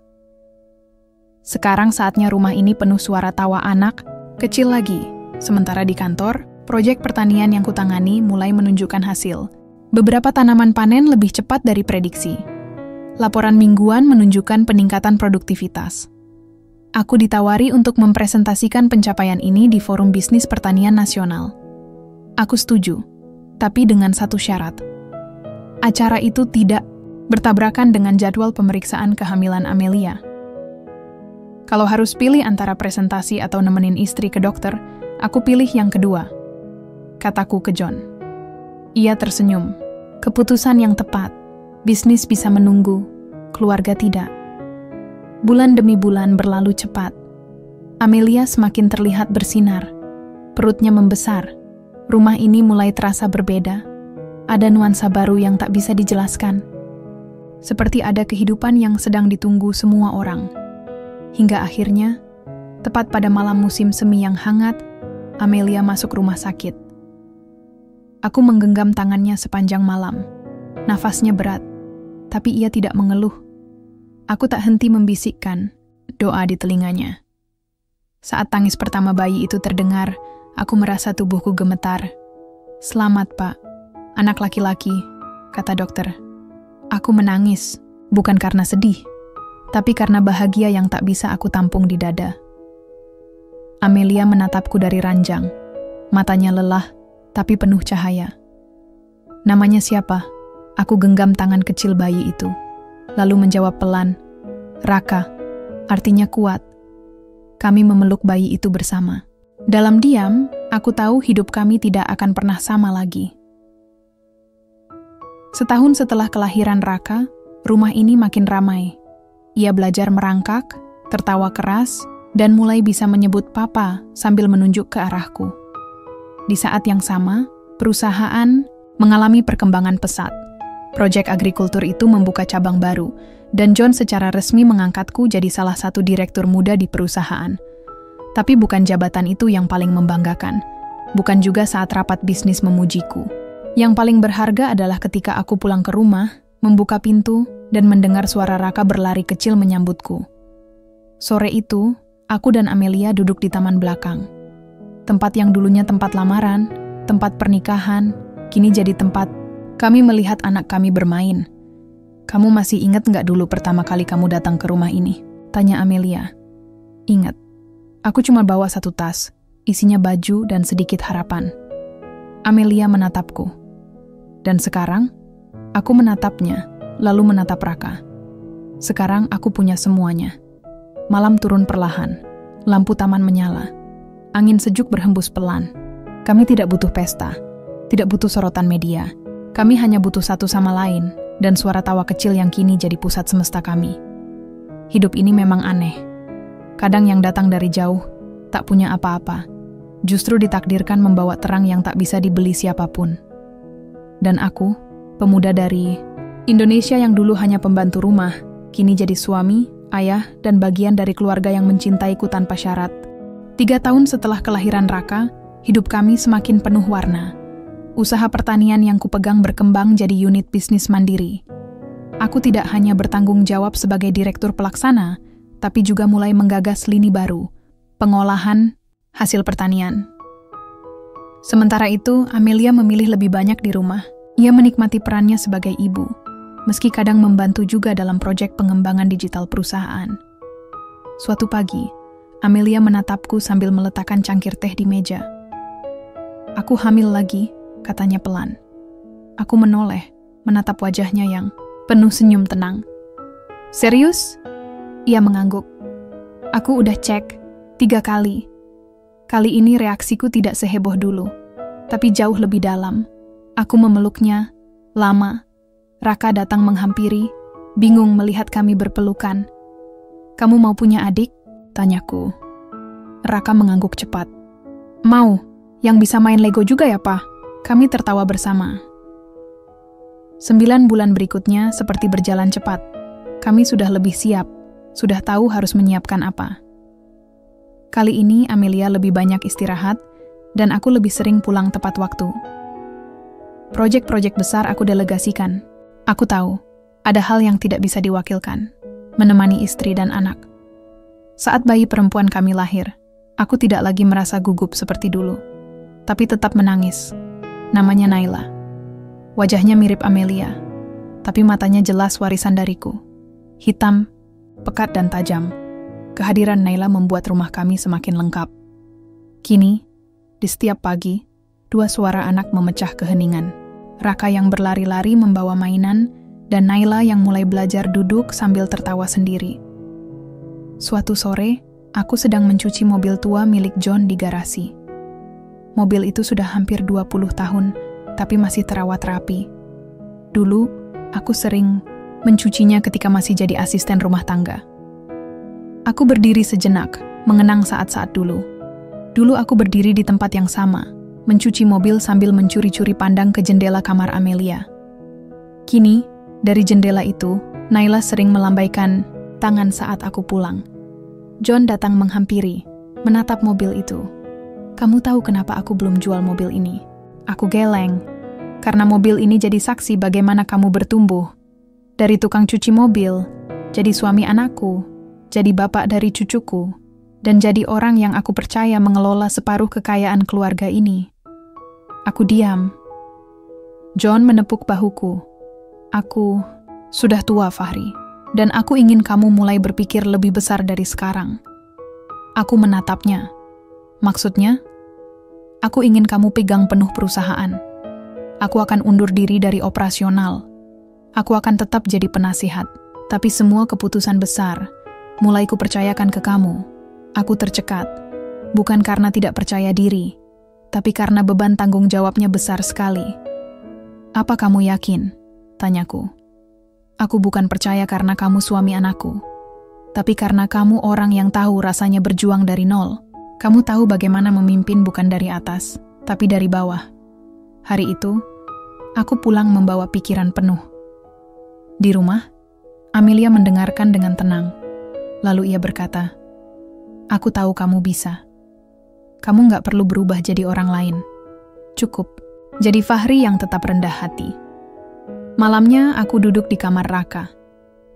Sekarang saatnya rumah ini penuh suara tawa anak, kecil lagi. Sementara di kantor, proyek pertanian yang kutangani mulai menunjukkan hasil. Beberapa tanaman panen lebih cepat dari prediksi. Laporan mingguan menunjukkan peningkatan produktivitas. Aku ditawari untuk mempresentasikan pencapaian ini di Forum Bisnis Pertanian Nasional. Aku setuju, tapi dengan satu syarat. Acara itu tidak bertabrakan dengan jadwal pemeriksaan kehamilan Amelia. Kalau harus pilih antara presentasi atau nemenin istri ke dokter, aku pilih yang kedua, kataku ke John. Ia tersenyum. Keputusan yang tepat. Bisnis bisa menunggu, keluarga tidak. Bulan demi bulan berlalu cepat. Amelia semakin terlihat bersinar. Perutnya membesar. Rumah ini mulai terasa berbeda. Ada nuansa baru yang tak bisa dijelaskan. Seperti ada kehidupan yang sedang ditunggu semua orang. Hingga akhirnya, tepat pada malam musim semi yang hangat, Amelia masuk rumah sakit. Aku menggenggam tangannya sepanjang malam. Nafasnya berat, tapi ia tidak mengeluh. Aku tak henti membisikkan doa di telinganya. Saat tangis pertama bayi itu terdengar, aku merasa tubuhku gemetar. "Selamat, Pak. Anak laki-laki," kata dokter. Aku menangis, bukan karena sedih, tapi karena bahagia yang tak bisa aku tampung di dada. Amelia menatapku dari ranjang. Matanya lelah, tapi penuh cahaya. "Namanya siapa?" Aku genggam tangan kecil bayi itu, lalu menjawab pelan, "Raka," artinya kuat. Kami memeluk bayi itu bersama. Dalam diam, aku tahu hidup kami tidak akan pernah sama lagi. Setahun setelah kelahiran Raka, rumah ini makin ramai. Ia belajar merangkak, tertawa keras, dan mulai bisa menyebut papa sambil menunjuk ke arahku. Di saat yang sama, perusahaan mengalami perkembangan pesat. Proyek agrikultur itu membuka cabang baru, dan John secara resmi mengangkatku jadi salah satu direktur muda di perusahaan. Tapi bukan jabatan itu yang paling membanggakan. Bukan juga saat rapat bisnis memujiku. Yang paling berharga adalah ketika aku pulang ke rumah, membuka pintu, dan mendengar suara Raka berlari kecil menyambutku. Sore itu, aku dan Amelia duduk di taman belakang. Tempat yang dulunya tempat lamaran, tempat pernikahan, kini jadi tempat kami melihat anak kami bermain. "Kamu masih ingat nggak dulu pertama kali kamu datang ke rumah ini?" tanya Amelia. "Ingat. Aku cuma bawa satu tas, isinya baju dan sedikit harapan." Amelia menatapku. Dan sekarang, aku menatapnya, lalu menatap Raka. Sekarang aku punya semuanya. Malam turun perlahan, lampu taman menyala. Angin sejuk berhembus pelan. Kami tidak butuh pesta, tidak butuh sorotan media. Kami hanya butuh satu sama lain, dan suara tawa kecil yang kini jadi pusat semesta kami. Hidup ini memang aneh. Kadang yang datang dari jauh, tak punya apa-apa, justru ditakdirkan membawa terang yang tak bisa dibeli siapapun. Dan aku, pemuda dari Indonesia yang dulu hanya pembantu rumah, kini jadi suami, ayah, dan bagian dari keluarga yang mencintaiku tanpa syarat. 3 tahun setelah kelahiran Raka, hidup kami semakin penuh warna. Usaha pertanian yang kupegang berkembang jadi unit bisnis mandiri. Aku tidak hanya bertanggung jawab sebagai direktur pelaksana, tapi juga mulai menggagas lini baru, pengolahan hasil pertanian. Sementara itu, Amelia memilih lebih banyak di rumah. Ia menikmati perannya sebagai ibu, meski kadang membantu juga dalam proyek pengembangan digital perusahaan. Suatu pagi, Amelia menatapku sambil meletakkan cangkir teh di meja. "Aku hamil lagi," katanya pelan. Aku menoleh, menatap wajahnya yang penuh senyum tenang. "Serius?" Ia mengangguk. "Aku udah cek 3 kali. Kali ini reaksiku tidak seheboh dulu, tapi jauh lebih dalam. Aku memeluknya, lama. Raka datang menghampiri, bingung melihat kami berpelukan. "Kamu mau punya adik?" tanyaku. Raka mengangguk cepat. "Mau, yang bisa main Lego juga ya, Pak?" Kami tertawa bersama. 9 bulan berikutnya seperti berjalan cepat. Kami sudah lebih siap, sudah tahu harus menyiapkan apa. Kali ini Amelia lebih banyak istirahat, dan aku lebih sering pulang tepat waktu. Proyek-proyek besar aku delegasikan. Aku tahu, ada hal yang tidak bisa diwakilkan, menemani istri dan anak. Saat bayi perempuan kami lahir, aku tidak lagi merasa gugup seperti dulu, tapi tetap menangis. Namanya Naila. Wajahnya mirip Amelia, tapi matanya jelas warisan dariku. Hitam, pekat dan tajam. Kehadiran Naila membuat rumah kami semakin lengkap. Kini, di setiap pagi, dua suara anak memecah keheningan. Raka yang berlari-lari membawa mainan, dan Naila yang mulai belajar duduk sambil tertawa sendiri. Suatu sore, aku sedang mencuci mobil tua milik John di garasi. Mobil itu sudah hampir 20 tahun, tapi masih terawat rapi. Dulu, aku sering mencucinya ketika masih jadi asisten rumah tangga. Aku berdiri sejenak, mengenang saat-saat dulu. Dulu aku berdiri di tempat yang sama, mencuci mobil sambil mencuri-curi pandang ke jendela kamar Amelia. Kini, dari jendela itu, Naila sering melambaikan tangan saat aku pulang. John datang menghampiri, menatap mobil itu. Kamu tahu kenapa aku belum jual mobil ini? Aku geleng, karena mobil ini jadi saksi bagaimana kamu bertumbuh. Dari tukang cuci mobil, jadi suami anakku, jadi bapak dari cucuku, dan jadi orang yang aku percaya mengelola separuh kekayaan keluarga ini. Aku diam. John menepuk bahuku. Aku sudah tua, Fahri. Dan aku ingin kamu mulai berpikir lebih besar dari sekarang. Aku menatapnya. Maksudnya, aku ingin kamu pegang penuh perusahaan. Aku akan undur diri dari operasional. Aku akan tetap jadi penasihat. Tapi semua keputusan besar, mulai kupercayakan ke kamu. Aku tercekat. Bukan karena tidak percaya diri, tapi karena beban tanggung jawabnya besar sekali. Apa kamu yakin? Tanyaku. Aku bukan percaya karena kamu suami anakku, tapi karena kamu orang yang tahu rasanya berjuang dari nol. Kamu tahu bagaimana memimpin bukan dari atas, tapi dari bawah. Hari itu, aku pulang membawa pikiran penuh. Di rumah, Amelia mendengarkan dengan tenang. Lalu ia berkata, "Aku tahu kamu bisa. Kamu nggak perlu berubah jadi orang lain. Cukup, jadi Fahri yang tetap rendah hati." Malamnya aku duduk di kamar Raka.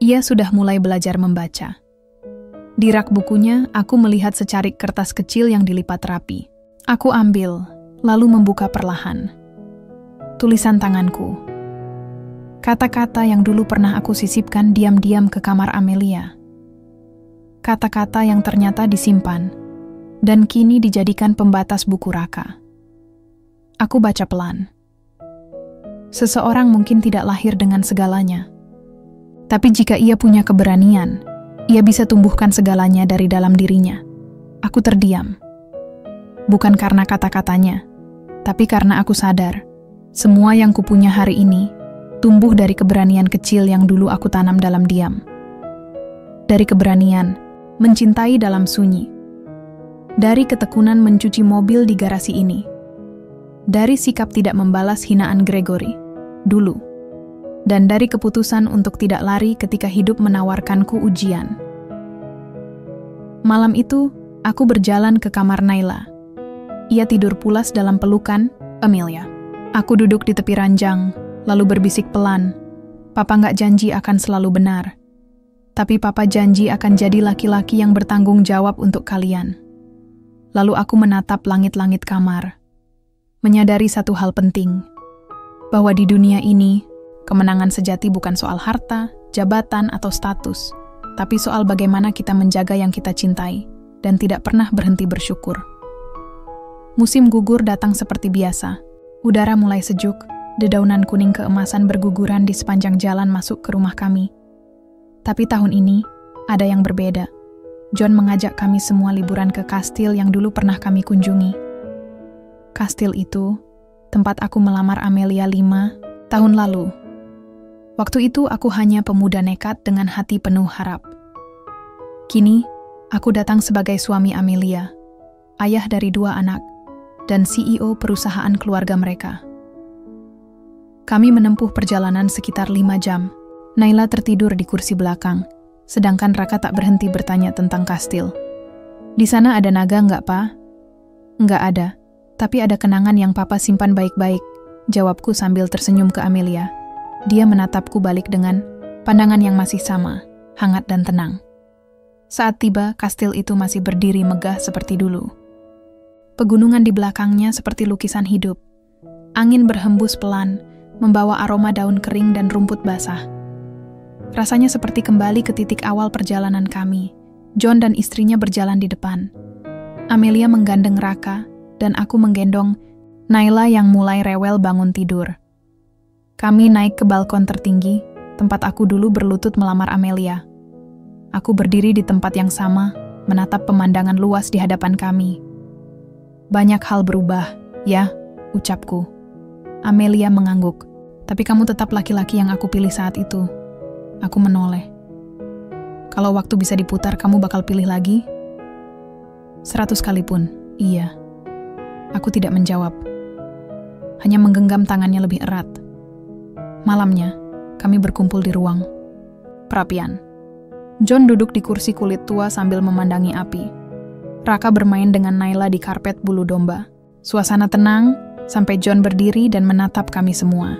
Ia sudah mulai belajar membaca. Di rak bukunya, aku melihat secarik kertas kecil yang dilipat rapi. Aku ambil, lalu membuka perlahan. Tulisan tanganku. Kata-kata yang dulu pernah aku sisipkan diam-diam ke kamar Amelia. Kata-kata yang ternyata disimpan, dan kini dijadikan pembatas buku Raka. Aku baca pelan. Seseorang mungkin tidak lahir dengan segalanya. Tapi jika ia punya keberanian, ia bisa tumbuhkan segalanya dari dalam dirinya. Aku terdiam. Bukan karena kata-katanya, tapi karena aku sadar, semua yang kupunya hari ini, tumbuh dari keberanian kecil yang dulu aku tanam dalam diam. Dari keberanian, mencintai dalam sunyi. Dari ketekunan mencuci mobil di garasi ini. Dari sikap tidak membalas hinaan Gregory dulu, dan dari keputusan untuk tidak lari ketika hidup menawarkanku ujian. Malam itu, aku berjalan ke kamar Naila. Ia tidur pulas dalam pelukan Amelia. Aku duduk di tepi ranjang, lalu berbisik pelan, "Papa nggak janji akan selalu benar, tapi Papa janji akan jadi laki-laki yang bertanggung jawab untuk kalian." Lalu aku menatap langit-langit kamar, menyadari satu hal penting, bahwa di dunia ini, kemenangan sejati bukan soal harta, jabatan, atau status, tapi soal bagaimana kita menjaga yang kita cintai, dan tidak pernah berhenti bersyukur. Musim gugur datang seperti biasa. Udara mulai sejuk, dedaunan kuning keemasan berguguran di sepanjang jalan masuk ke rumah kami. Tapi tahun ini, ada yang berbeda. John mengajak kami semua liburan ke kastil yang dulu pernah kami kunjungi. Kastil itu, tempat aku melamar Amelia 5 tahun lalu. Waktu itu aku hanya pemuda nekat dengan hati penuh harap. Kini, aku datang sebagai suami Amelia, ayah dari 2 anak, dan CEO perusahaan keluarga mereka. Kami menempuh perjalanan sekitar 5 jam. Naila tertidur di kursi belakang, sedangkan Raka tak berhenti bertanya tentang kastil. "Di sana ada naga nggak, Pa?" "Nggak ada. Tapi ada kenangan yang Papa simpan baik-baik," jawabku sambil tersenyum ke Amelia. Dia menatapku balik dengan pandangan yang masih sama, hangat dan tenang. Saat tiba, kastil itu masih berdiri megah seperti dulu. Pegunungan di belakangnya seperti lukisan hidup. Angin berhembus pelan, membawa aroma daun kering dan rumput basah. Rasanya seperti kembali ke titik awal perjalanan kami, John dan istrinya berjalan di depan. Amelia menggandeng Raka, dan aku menggendong Naila yang mulai rewel bangun tidur. Kami naik ke balkon tertinggi, tempat aku dulu berlutut melamar Amelia. Aku berdiri di tempat yang sama, menatap pemandangan luas di hadapan kami. Banyak hal berubah, ya, ucapku. Amelia mengangguk. Tapi kamu tetap laki-laki yang aku pilih saat itu. Aku menoleh. Kalau waktu bisa diputar, kamu bakal pilih lagi? 100 kali pun, iya. Aku tidak menjawab. Hanya menggenggam tangannya lebih erat. Malamnya, kami berkumpul di ruang perapian. John duduk di kursi kulit tua sambil memandangi api. Raka bermain dengan Naila di karpet bulu domba. Suasana tenang, sampai John berdiri dan menatap kami semua.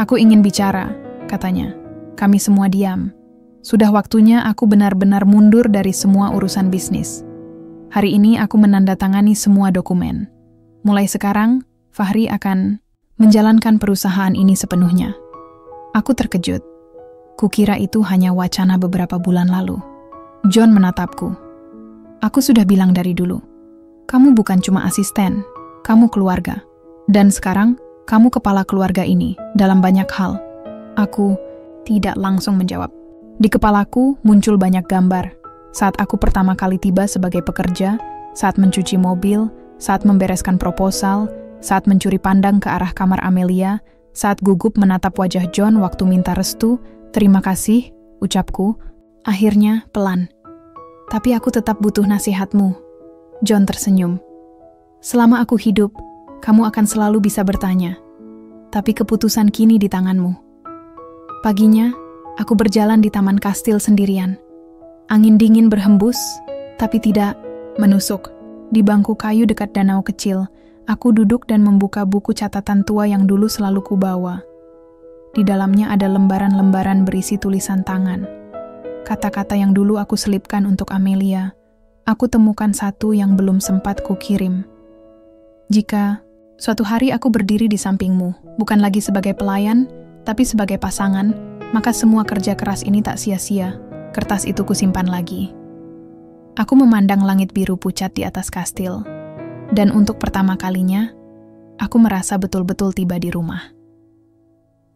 Aku ingin bicara, katanya. Kami semua diam. Sudah waktunya aku benar-benar mundur dari semua urusan bisnis. Hari ini aku menandatangani semua dokumen. Mulai sekarang, Fahri akan menjalankan perusahaan ini sepenuhnya. Aku terkejut. Kukira itu hanya wacana beberapa bulan lalu. John menatapku. Aku sudah bilang dari dulu. Kamu bukan cuma asisten, kamu keluarga. Dan sekarang, kamu kepala keluarga ini dalam banyak hal. Aku tidak langsung menjawab. Di kepalaku muncul banyak gambar. Saat aku pertama kali tiba sebagai pekerja, saat mencuci mobil, saat membereskan proposal, saat mencuri pandang ke arah kamar Amelia, saat gugup menatap wajah John waktu minta restu, terima kasih, ucapku, akhirnya pelan. Tapi aku tetap butuh nasihatmu. John tersenyum. Selama aku hidup, kamu akan selalu bisa bertanya. Tapi keputusan kini di tanganmu. Paginya, aku berjalan di taman kastil sendirian. Angin dingin berhembus, tapi tidak menusuk. Di bangku kayu dekat danau kecil, aku duduk dan membuka buku catatan tua yang dulu selalu kubawa. Di dalamnya ada lembaran-lembaran berisi tulisan tangan. Kata-kata yang dulu aku selipkan untuk Amelia, aku temukan satu yang belum sempat kukirim. Jika suatu hari aku berdiri di sampingmu, bukan lagi sebagai pelayan, tapi sebagai pasangan, maka semua kerja keras ini tak sia-sia. Kertas itu kusimpan lagi. Aku memandang langit biru pucat di atas kastil. Dan untuk pertama kalinya, aku merasa betul-betul tiba di rumah.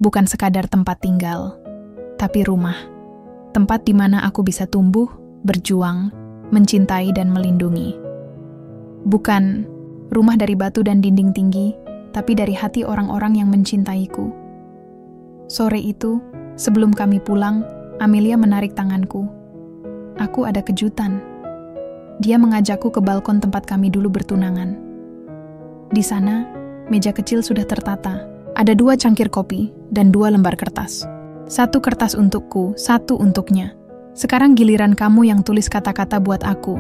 Bukan sekadar tempat tinggal, tapi rumah. Tempat di mana aku bisa tumbuh, berjuang, mencintai dan melindungi. Bukan rumah dari batu dan dinding tinggi, tapi dari hati orang-orang yang mencintaiku. Sore itu, sebelum kami pulang, Amelia menarik tanganku. Aku ada kejutan. Dia mengajakku ke balkon tempat kami dulu bertunangan. Di sana, meja kecil sudah tertata. Ada 2 cangkir kopi dan 2 lembar kertas. 1 kertas untukku, 1 untuknya. Sekarang giliran kamu yang tulis kata-kata buat aku,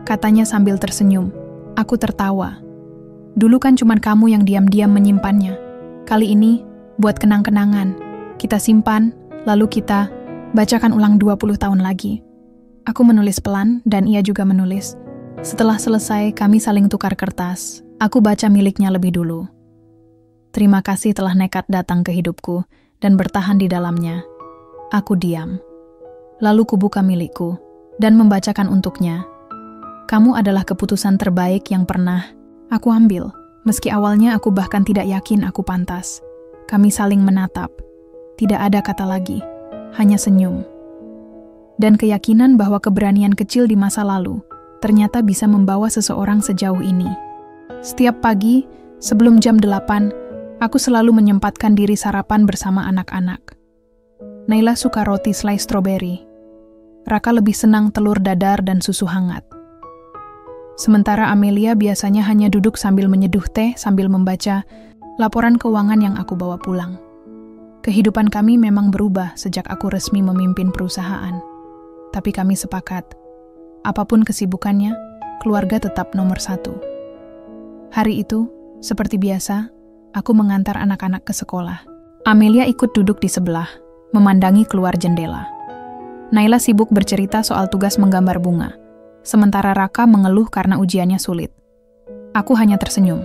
katanya sambil tersenyum. Aku tertawa. Dulu kan cuman kamu yang diam-diam menyimpannya. Kali ini, buat kenang-kenangan. Kita simpan, lalu kita bacakan ulang 20 tahun lagi. Aku menulis pelan dan ia juga menulis. Setelah selesai, kami saling tukar kertas. Aku baca miliknya lebih dulu. Terima kasih telah nekat datang ke hidupku dan bertahan di dalamnya. Aku diam. Lalu kubuka milikku dan membacakan untuknya. Kamu adalah keputusan terbaik yang pernah aku ambil, meski awalnya aku bahkan tidak yakin aku pantas. Kami saling menatap. Tidak ada kata lagi, hanya senyum. Dan keyakinan bahwa keberanian kecil di masa lalu ternyata bisa membawa seseorang sejauh ini. Setiap pagi, sebelum jam 8, aku selalu menyempatkan diri sarapan bersama anak-anak. Naila suka roti selai stroberi. Raka lebih senang telur dadar dan susu hangat. Sementara Amelia biasanya hanya duduk sambil menyeduh teh sambil membaca laporan keuangan yang aku bawa pulang. Kehidupan kami memang berubah sejak aku resmi memimpin perusahaan. Tapi kami sepakat, apapun kesibukannya, keluarga tetap nomor 1. Hari itu, seperti biasa, aku mengantar anak-anak ke sekolah. Amelia ikut duduk di sebelah, memandangi keluar jendela. Naila sibuk bercerita soal tugas menggambar bunga, sementara Raka mengeluh karena ujiannya sulit. Aku hanya tersenyum.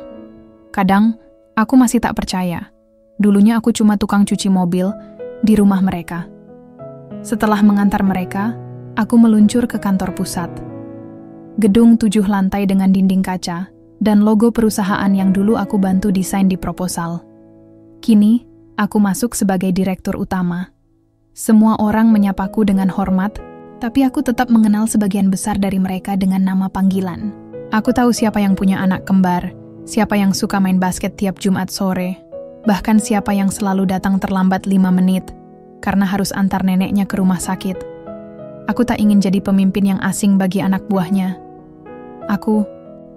Kadang, aku masih tak percaya. Dulunya aku cuma tukang cuci mobil di rumah mereka. Setelah mengantar mereka, Aku meluncur ke kantor pusat. Gedung 7 lantai dengan dinding kaca dan logo perusahaan yang dulu aku bantu desain di proposal. Kini, aku masuk sebagai direktur utama. Semua orang menyapaku dengan hormat, tapi aku tetap mengenal sebagian besar dari mereka dengan nama panggilan. Aku tahu siapa yang punya anak kembar, siapa yang suka main basket tiap Jumat sore, bahkan siapa yang selalu datang terlambat 5 menit karena harus antar neneknya ke rumah sakit. Aku tak ingin jadi pemimpin yang asing bagi anak buahnya. Aku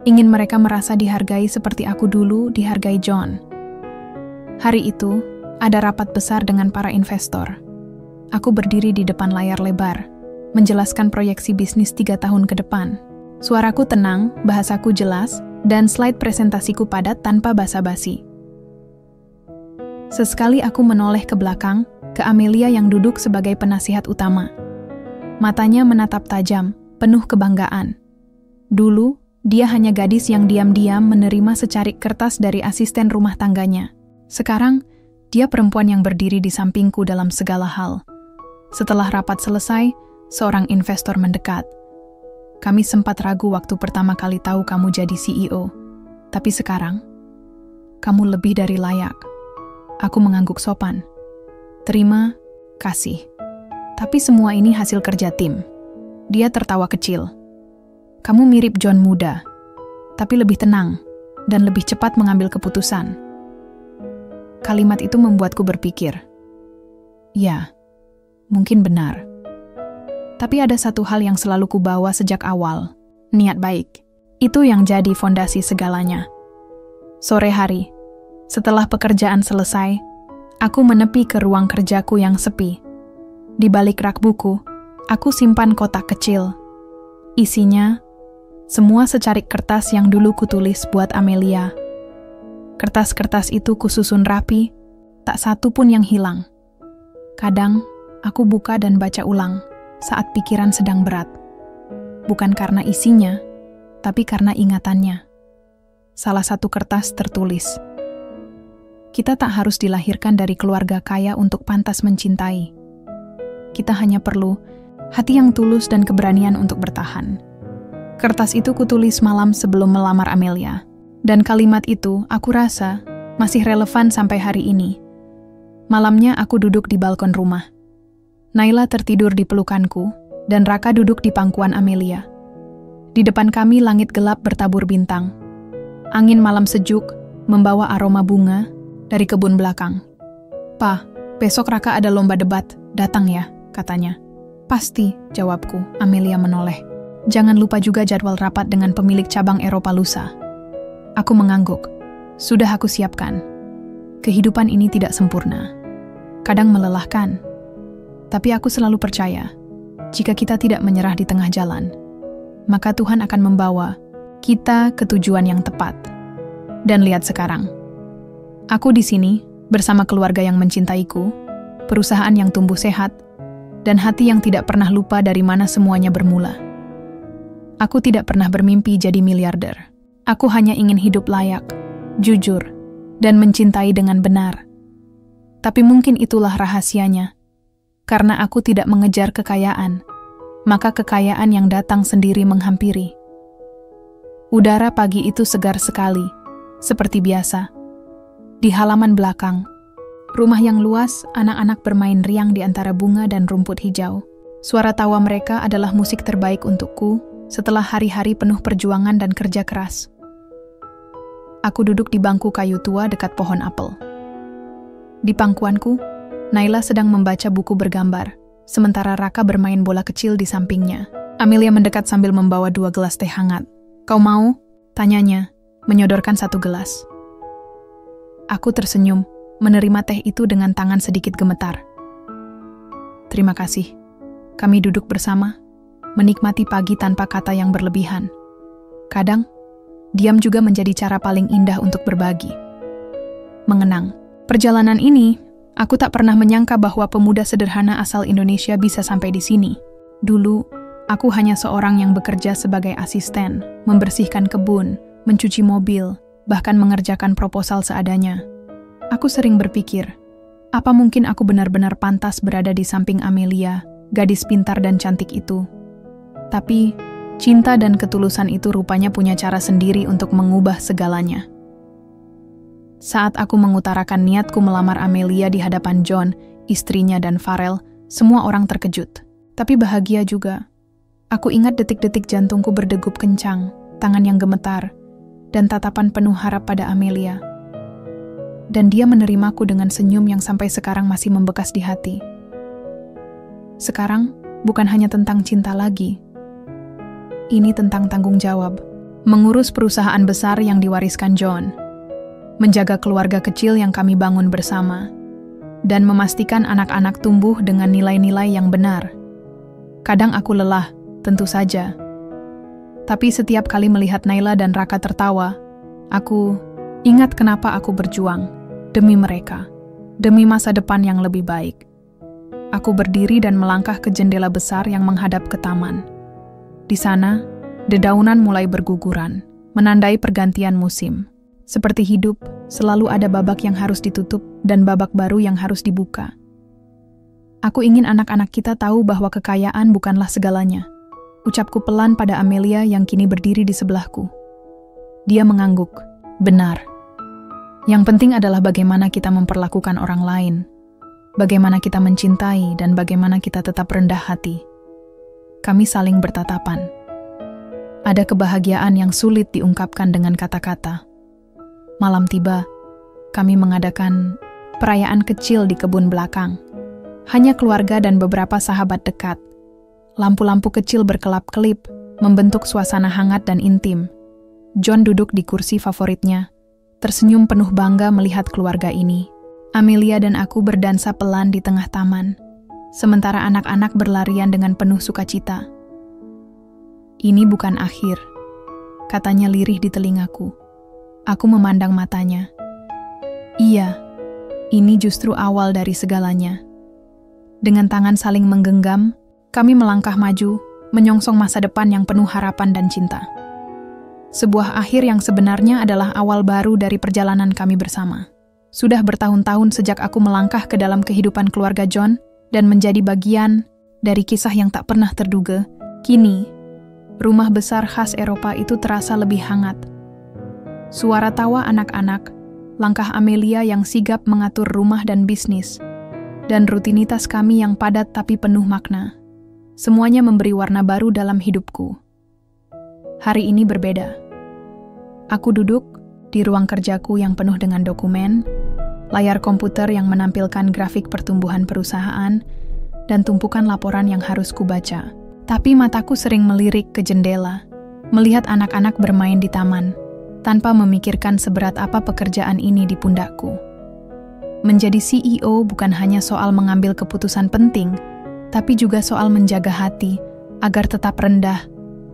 ingin mereka merasa dihargai seperti aku dulu dihargai John. Hari itu, ada rapat besar dengan para investor. Aku berdiri di depan layar lebar, menjelaskan proyeksi bisnis 3 tahun ke depan. Suaraku tenang, bahasaku jelas, dan slide presentasiku padat tanpa basa-basi. Sesekali aku menoleh ke belakang, ke Amelia yang duduk sebagai penasihat utama. Matanya menatap tajam, penuh kebanggaan. Dulu, dia hanya gadis yang diam-diam menerima secarik kertas dari asisten rumah tangganya. Sekarang, dia perempuan yang berdiri di sampingku dalam segala hal. Setelah rapat selesai, seorang investor mendekat. Kami sempat ragu waktu pertama kali tahu kamu jadi CEO. Tapi sekarang, kamu lebih dari layak. Aku mengangguk sopan. Terima kasih. Tapi semua ini hasil kerja tim. Dia tertawa kecil. Kamu mirip John muda, tapi lebih tenang dan lebih cepat mengambil keputusan. Kalimat itu membuatku berpikir. Ya, mungkin benar. Tapi ada satu hal yang selalu kubawa sejak awal, niat baik. Itu yang jadi fondasi segalanya. Sore hari, setelah pekerjaan selesai, aku menepi ke ruang kerjaku yang sepi. Di balik rak buku, aku simpan kotak kecil. Isinya, semua secarik kertas yang dulu kutulis buat Amelia. Kertas-kertas itu kususun rapi, tak satu pun yang hilang. Kadang, aku buka dan baca ulang saat pikiran sedang berat. Bukan karena isinya, tapi karena ingatannya. Salah satu kertas tertulis, "Kita tak harus dilahirkan dari keluarga kaya untuk pantas mencintai. Kita hanya perlu hati yang tulus dan keberanian untuk bertahan." Kertas itu kutulis malam sebelum melamar Amelia. Dan kalimat itu, aku rasa, masih relevan sampai hari ini. Malamnya aku duduk di balkon rumah. Naila tertidur di pelukanku, dan Raka duduk di pangkuan Amelia. Di depan kami langit gelap bertabur bintang. Angin malam sejuk membawa aroma bunga dari kebun belakang. "Pa, besok Raka ada lomba debat, datang ya," katanya. "Pasti," jawabku. Amelia menoleh. "Jangan lupa juga jadwal rapat dengan pemilik cabang Eropa lusa." Aku mengangguk. Sudah aku siapkan. Kehidupan ini tidak sempurna. Kadang melelahkan. Tapi aku selalu percaya, jika kita tidak menyerah di tengah jalan, maka Tuhan akan membawa kita ke tujuan yang tepat. Dan lihat sekarang. Aku di sini bersama keluarga yang mencintaiku, perusahaan yang tumbuh sehat, dan hati yang tidak pernah lupa dari mana semuanya bermula. Aku tidak pernah bermimpi jadi miliarder. Aku hanya ingin hidup layak, jujur, dan mencintai dengan benar. Tapi mungkin itulah rahasianya. Karena aku tidak mengejar kekayaan, maka kekayaan yang datang sendiri menghampiri. Udara pagi itu segar sekali, seperti biasa. Di halaman belakang, rumah yang luas, anak-anak bermain riang di antara bunga dan rumput hijau. Suara tawa mereka adalah musik terbaik untukku setelah hari-hari penuh perjuangan dan kerja keras. Aku duduk di bangku kayu tua dekat pohon apel. Di pangkuanku, Naila sedang membaca buku bergambar, sementara Raka bermain bola kecil di sampingnya. Amelia mendekat sambil membawa 2 gelas teh hangat. "Kau mau?" tanyanya, menyodorkan 1 gelas. Aku tersenyum, menerima teh itu dengan tangan sedikit gemetar. "Terima kasih." Kami duduk bersama, menikmati pagi tanpa kata yang berlebihan. Kadang, diam juga menjadi cara paling indah untuk berbagi. Mengenang. Perjalanan ini, aku tak pernah menyangka bahwa pemuda sederhana asal Indonesia bisa sampai di sini. Dulu, aku hanya seorang yang bekerja sebagai asisten, membersihkan kebun, mencuci mobil, bahkan mengerjakan proposal seadanya. Aku sering berpikir, apa mungkin aku benar-benar pantas berada di samping Amelia, gadis pintar dan cantik itu. Tapi, cinta dan ketulusan itu rupanya punya cara sendiri untuk mengubah segalanya. Saat aku mengutarakan niatku melamar Amelia di hadapan John, istrinya dan Farrell, semua orang terkejut. Tapi bahagia juga. Aku ingat detik-detik jantungku berdegup kencang, tangan yang gemetar, dan tatapan penuh harap pada Amelia. Dan dia menerimaku dengan senyum yang sampai sekarang masih membekas di hati. Sekarang, bukan hanya tentang cinta lagi. Ini tentang tanggung jawab. Mengurus perusahaan besar yang diwariskan John. Menjaga keluarga kecil yang kami bangun bersama. Dan memastikan anak-anak tumbuh dengan nilai-nilai yang benar. Kadang aku lelah, tentu saja. Tapi setiap kali melihat Naila dan Raka tertawa, aku ingat kenapa aku berjuang demi mereka, demi masa depan yang lebih baik. Aku berdiri dan melangkah ke jendela besar yang menghadap ke taman. Di sana, dedaunan mulai berguguran, menandai pergantian musim. Seperti hidup, selalu ada babak yang harus ditutup dan babak baru yang harus dibuka. Aku ingin anak-anak kita tahu bahwa kekayaan bukanlah segalanya. Ucapku pelan pada Amelia yang kini berdiri di sebelahku. Dia mengangguk. Benar. Yang penting adalah bagaimana kita memperlakukan orang lain. Bagaimana kita mencintai dan bagaimana kita tetap rendah hati. Kami saling bertatapan. Ada kebahagiaan yang sulit diungkapkan dengan kata-kata. Malam tiba, kami mengadakan perayaan kecil di kebun belakang. Hanya keluarga dan beberapa sahabat dekat. Lampu-lampu kecil berkelap-kelip, membentuk suasana hangat dan intim. John duduk di kursi favoritnya, tersenyum penuh bangga melihat keluarga ini. Amelia dan aku berdansa pelan di tengah taman, sementara anak-anak berlarian dengan penuh sukacita. Ini bukan akhir, katanya lirih di telingaku. Aku memandang matanya. Iya, ini justru awal dari segalanya. Dengan tangan saling menggenggam, kami melangkah maju, menyongsong masa depan yang penuh harapan dan cinta. Sebuah akhir yang sebenarnya adalah awal baru dari perjalanan kami bersama. Sudah bertahun-tahun sejak aku melangkah ke dalam kehidupan keluarga John dan menjadi bagian dari kisah yang tak pernah terduga. Kini, rumah besar khas Eropa itu terasa lebih hangat. Suara tawa anak-anak, langkah Amelia yang sigap mengatur rumah dan bisnis, dan rutinitas kami yang padat tapi penuh makna. Semuanya memberi warna baru dalam hidupku. Hari ini berbeda. Aku duduk di ruang kerjaku yang penuh dengan dokumen, layar komputer yang menampilkan grafik pertumbuhan perusahaan, dan tumpukan laporan yang harus kubaca. Tapi mataku sering melirik ke jendela, melihat anak-anak bermain di taman, tanpa memikirkan seberat apa pekerjaan ini di pundakku. Menjadi CEO bukan hanya soal mengambil keputusan penting, tapi juga soal menjaga hati agar tetap rendah,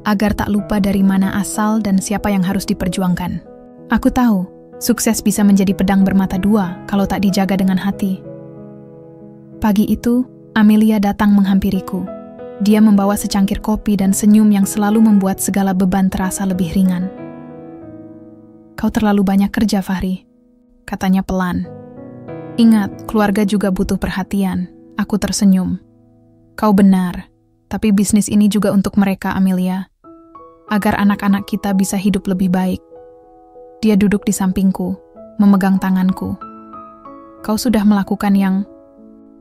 agar tak lupa dari mana asal dan siapa yang harus diperjuangkan. Aku tahu, sukses bisa menjadi pedang bermata dua kalau tak dijaga dengan hati. Pagi itu, Amelia datang menghampiriku. Dia membawa secangkir kopi dan senyum yang selalu membuat segala beban terasa lebih ringan. Kau terlalu banyak kerja, Fahri, katanya pelan. Ingat, keluarga juga butuh perhatian. Aku tersenyum. Kau benar, tapi bisnis ini juga untuk mereka, Amelia. Agar anak-anak kita bisa hidup lebih baik. Dia duduk di sampingku, memegang tanganku. Kau sudah melakukan yang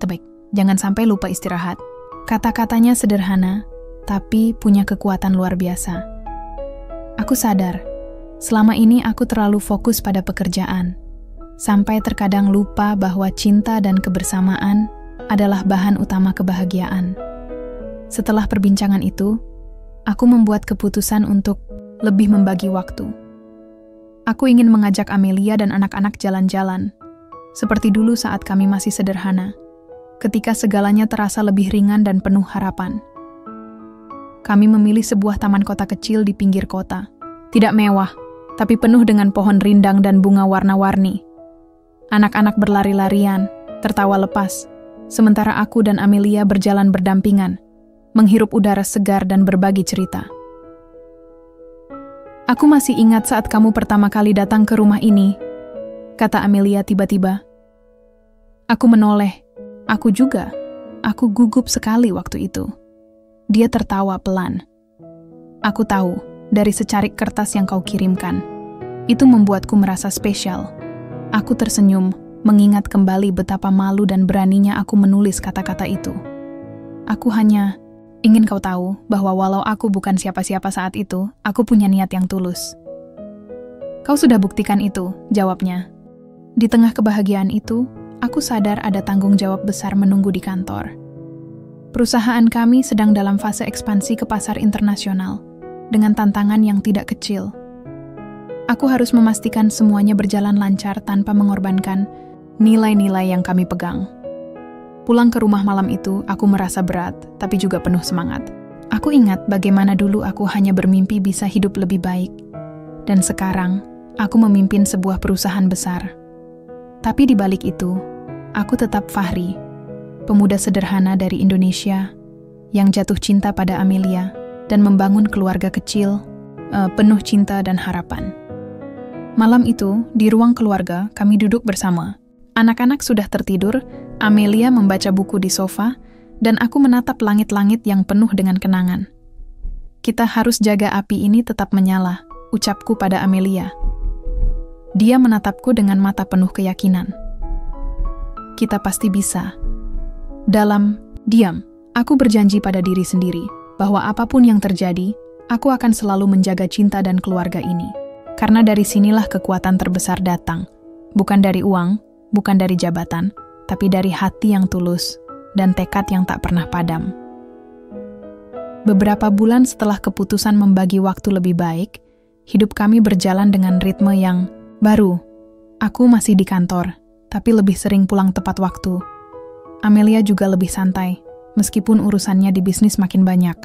terbaik. Jangan sampai lupa istirahat. Kata-katanya sederhana, tapi punya kekuatan luar biasa. Aku sadar, selama ini aku terlalu fokus pada pekerjaan, sampai terkadang lupa bahwa cinta dan kebersamaan adalah bahan utama kebahagiaan. Setelah perbincangan itu, aku membuat keputusan untuk lebih membagi waktu. Aku ingin mengajak Amelia dan anak-anak jalan-jalan, seperti dulu saat kami masih sederhana, ketika segalanya terasa lebih ringan dan penuh harapan. Kami memilih sebuah taman kota kecil di pinggir kota. Tidak mewah, tapi penuh dengan pohon rindang dan bunga warna-warni. Anak-anak berlari-larian, tertawa lepas, sementara aku dan Amelia berjalan berdampingan, menghirup udara segar dan berbagi cerita. Aku masih ingat saat kamu pertama kali datang ke rumah ini, kata Amelia tiba-tiba. Aku menoleh. Aku juga. Aku gugup sekali waktu itu. Dia tertawa pelan. Aku tahu, dari secarik kertas yang kau kirimkan. Itu membuatku merasa spesial. Aku tersenyum, mengingat kembali betapa malu dan beraninya aku menulis kata-kata itu. Aku hanya ingin kau tahu bahwa walau aku bukan siapa-siapa saat itu, aku punya niat yang tulus. Kau sudah buktikan itu, jawabnya. Di tengah kebahagiaan itu, aku sadar ada tanggung jawab besar menunggu di kantor. Perusahaan kami sedang dalam fase ekspansi ke pasar internasional, dengan tantangan yang tidak kecil. Aku harus memastikan semuanya berjalan lancar tanpa mengorbankan nilai-nilai yang kami pegang. Pulang ke rumah malam itu, aku merasa berat, tapi juga penuh semangat. Aku ingat bagaimana dulu aku hanya bermimpi bisa hidup lebih baik. Dan sekarang, aku memimpin sebuah perusahaan besar. Tapi di balik itu, aku tetap Fahri, pemuda sederhana dari Indonesia yang jatuh cinta pada Amelia dan membangun keluarga kecil, penuh cinta dan harapan. Malam itu, di ruang keluarga, kami duduk bersama. Anak-anak sudah tertidur, Amelia membaca buku di sofa, dan aku menatap langit-langit yang penuh dengan kenangan. Kita harus jaga api ini tetap menyala, ucapku pada Amelia. Dia menatapku dengan mata penuh keyakinan. Kita pasti bisa. Dalam diam, aku berjanji pada diri sendiri bahwa apapun yang terjadi, aku akan selalu menjaga cinta dan keluarga ini. Karena dari sinilah kekuatan terbesar datang. Bukan dari uang, bukan dari jabatan, tapi dari hati yang tulus dan tekad yang tak pernah padam. Beberapa bulan setelah keputusan membagi waktu lebih baik, hidup kami berjalan dengan ritme yang baru. Aku masih di kantor, tapi lebih sering pulang tepat waktu. Amelia juga lebih santai, meskipun urusannya di bisnis makin banyak.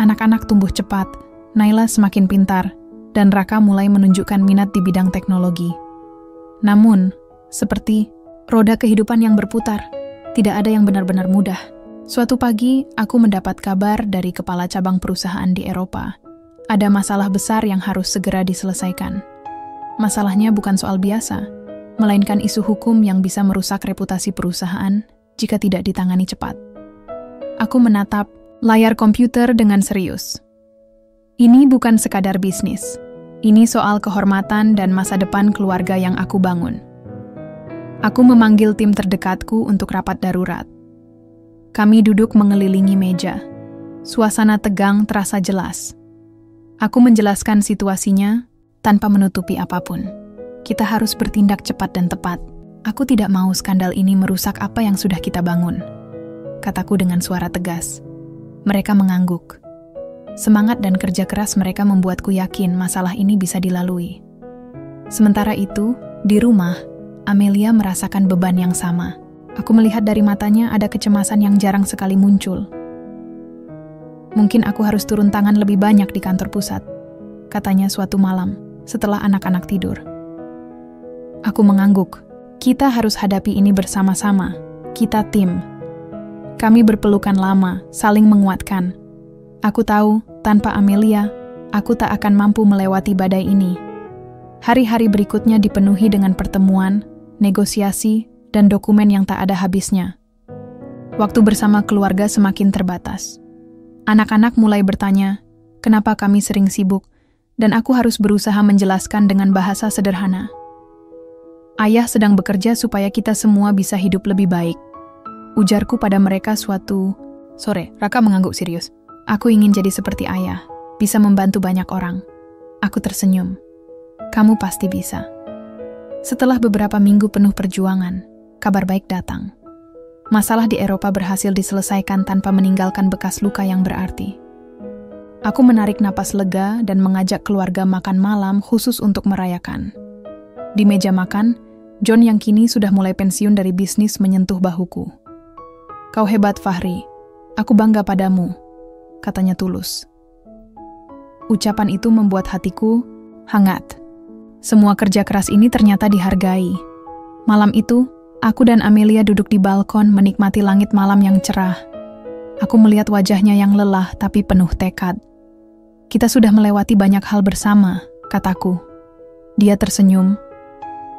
Anak-anak tumbuh cepat, Naila semakin pintar, dan Raka mulai menunjukkan minat di bidang teknologi. Namun, seperti roda kehidupan yang berputar, tidak ada yang benar-benar mudah. Suatu pagi, aku mendapat kabar dari kepala cabang perusahaan di Eropa. Ada masalah besar yang harus segera diselesaikan. Masalahnya bukan soal biasa, melainkan isu hukum yang bisa merusak reputasi perusahaan jika tidak ditangani cepat. Aku menatap layar komputer dengan serius. Ini bukan sekadar bisnis. Ini soal kehormatan dan masa depan keluarga yang aku bangun. Aku memanggil tim terdekatku untuk rapat darurat. Kami duduk mengelilingi meja. Suasana tegang terasa jelas. Aku menjelaskan situasinya tanpa menutupi apapun. Kita harus bertindak cepat dan tepat. Aku tidak mau skandal ini merusak apa yang sudah kita bangun, kataku dengan suara tegas. Mereka mengangguk. Semangat dan kerja keras mereka membuatku yakin masalah ini bisa dilalui. Sementara itu, di rumah, Amelia merasakan beban yang sama. Aku melihat dari matanya ada kecemasan yang jarang sekali muncul. Mungkin aku harus turun tangan lebih banyak di kantor pusat, katanya suatu malam setelah anak-anak tidur. Aku mengangguk. Kita harus hadapi ini bersama-sama. Kita tim. Kami berpelukan lama, saling menguatkan. Aku tahu, tanpa Amelia, aku tak akan mampu melewati badai ini. Hari-hari berikutnya dipenuhi dengan pertemuan, negosiasi, dan dokumen yang tak ada habisnya. Waktu bersama keluarga semakin terbatas. Anak-anak mulai bertanya, kenapa kami sering sibuk, dan aku harus berusaha menjelaskan dengan bahasa sederhana. Ayah sedang bekerja supaya kita semua bisa hidup lebih baik. Ujarku pada mereka suatu sore. Raka mengangguk serius. Aku ingin jadi seperti ayah, bisa membantu banyak orang. Aku tersenyum. Kamu pasti bisa. Setelah beberapa minggu penuh perjuangan, kabar baik datang. Masalah di Eropa berhasil diselesaikan tanpa meninggalkan bekas luka yang berarti. Aku menarik napas lega dan mengajak keluarga makan malam khusus untuk merayakan. Di meja makan, John yang kini sudah mulai pensiun dari bisnis menyentuh bahuku. Kau hebat, Fahri. Aku bangga padamu, katanya tulus. Ucapan itu membuat hatiku hangat. Semua kerja keras ini ternyata dihargai. Malam itu, aku dan Amelia duduk di balkon menikmati langit malam yang cerah. Aku melihat wajahnya yang lelah tapi penuh tekad. Kita sudah melewati banyak hal bersama, kataku. Dia tersenyum.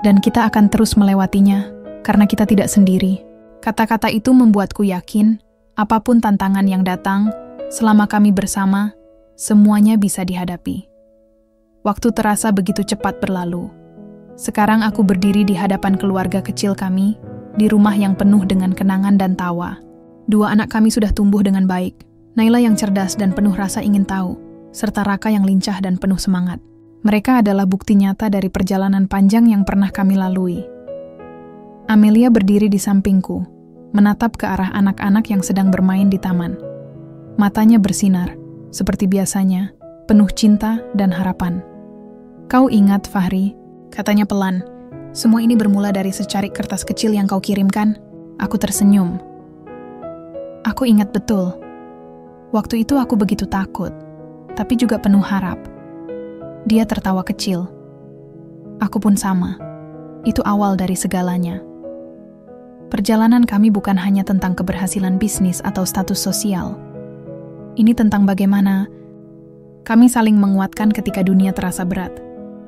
Dan kita akan terus melewatinya, karena kita tidak sendiri. Kata-kata itu membuatku yakin, apapun tantangan yang datang, selama kami bersama, semuanya bisa dihadapi. Waktu terasa begitu cepat berlalu. Sekarang aku berdiri di hadapan keluarga kecil kami, di rumah yang penuh dengan kenangan dan tawa. 2 anak kami sudah tumbuh dengan baik. Naila yang cerdas dan penuh rasa ingin tahu, serta Raka yang lincah dan penuh semangat. Mereka adalah bukti nyata dari perjalanan panjang yang pernah kami lalui. Amelia berdiri di sampingku, menatap ke arah anak-anak yang sedang bermain di taman. Matanya bersinar, seperti biasanya, penuh cinta dan harapan. "Kau ingat, Fahri," katanya pelan, "semua ini bermula dari secarik kertas kecil yang kau kirimkan?" Aku tersenyum. Aku ingat betul. Waktu itu aku begitu takut, tapi juga penuh harap. Dia tertawa kecil. Aku pun sama. Itu awal dari segalanya. Perjalanan kami bukan hanya tentang keberhasilan bisnis atau status sosial. Ini tentang bagaimana kami saling menguatkan ketika dunia terasa berat.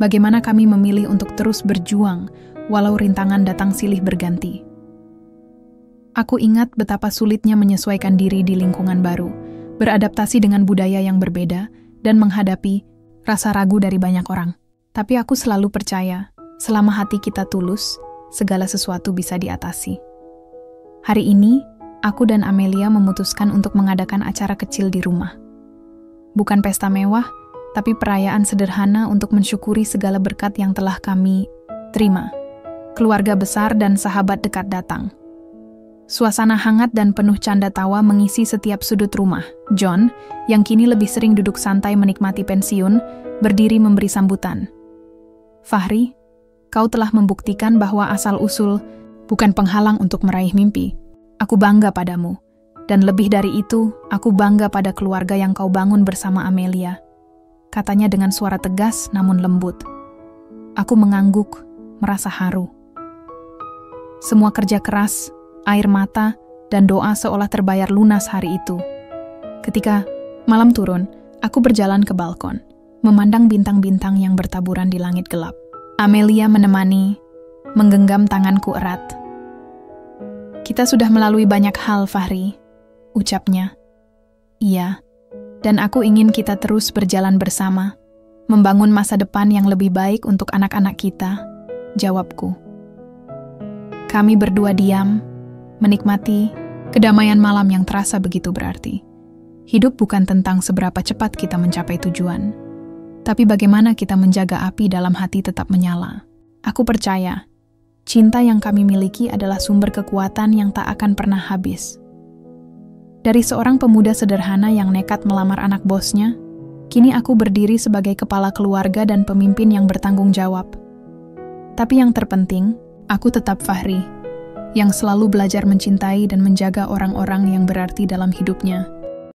Bagaimana kami memilih untuk terus berjuang walau rintangan datang silih berganti. Aku ingat betapa sulitnya menyesuaikan diri di lingkungan baru, beradaptasi dengan budaya yang berbeda, dan menghadapi rasa ragu dari banyak orang. Tapi aku selalu percaya, selama hati kita tulus, segala sesuatu bisa diatasi. Hari ini, aku dan Amelia memutuskan untuk mengadakan acara kecil di rumah. Bukan pesta mewah, tapi perayaan sederhana untuk mensyukuri segala berkat yang telah kami terima. Keluarga besar dan sahabat dekat datang. Suasana hangat dan penuh canda tawa mengisi setiap sudut rumah. John, yang kini lebih sering duduk santai menikmati pensiun, berdiri memberi sambutan. "Fahri, kau telah membuktikan bahwa asal-usul bukan penghalang untuk meraih mimpi. Aku bangga padamu. Dan lebih dari itu, aku bangga pada keluarga yang kau bangun bersama Amelia," katanya dengan suara tegas namun lembut. Aku mengangguk, merasa haru. Semua kerja keras, air mata, dan doa seolah terbayar lunas hari itu. Ketika malam turun, aku berjalan ke balkon, memandang bintang-bintang yang bertaburan di langit gelap. Amelia menemani, menggenggam tanganku erat. "Kita sudah melalui banyak hal, Fahri," ucapnya. "Iya, dan aku ingin kita terus berjalan bersama, membangun masa depan yang lebih baik untuk anak-anak kita," jawabku. Kami berdua diam, menikmati kedamaian malam yang terasa begitu berarti. Hidup bukan tentang seberapa cepat kita mencapai tujuan, tapi bagaimana kita menjaga api dalam hati tetap menyala. Aku percaya, cinta yang kami miliki adalah sumber kekuatan yang tak akan pernah habis. Dari seorang pemuda sederhana yang nekat melamar anak bosnya, kini aku berdiri sebagai kepala keluarga dan pemimpin yang bertanggung jawab. Tapi yang terpenting, aku tetap Fahri, yang selalu belajar mencintai dan menjaga orang-orang yang berarti dalam hidupnya.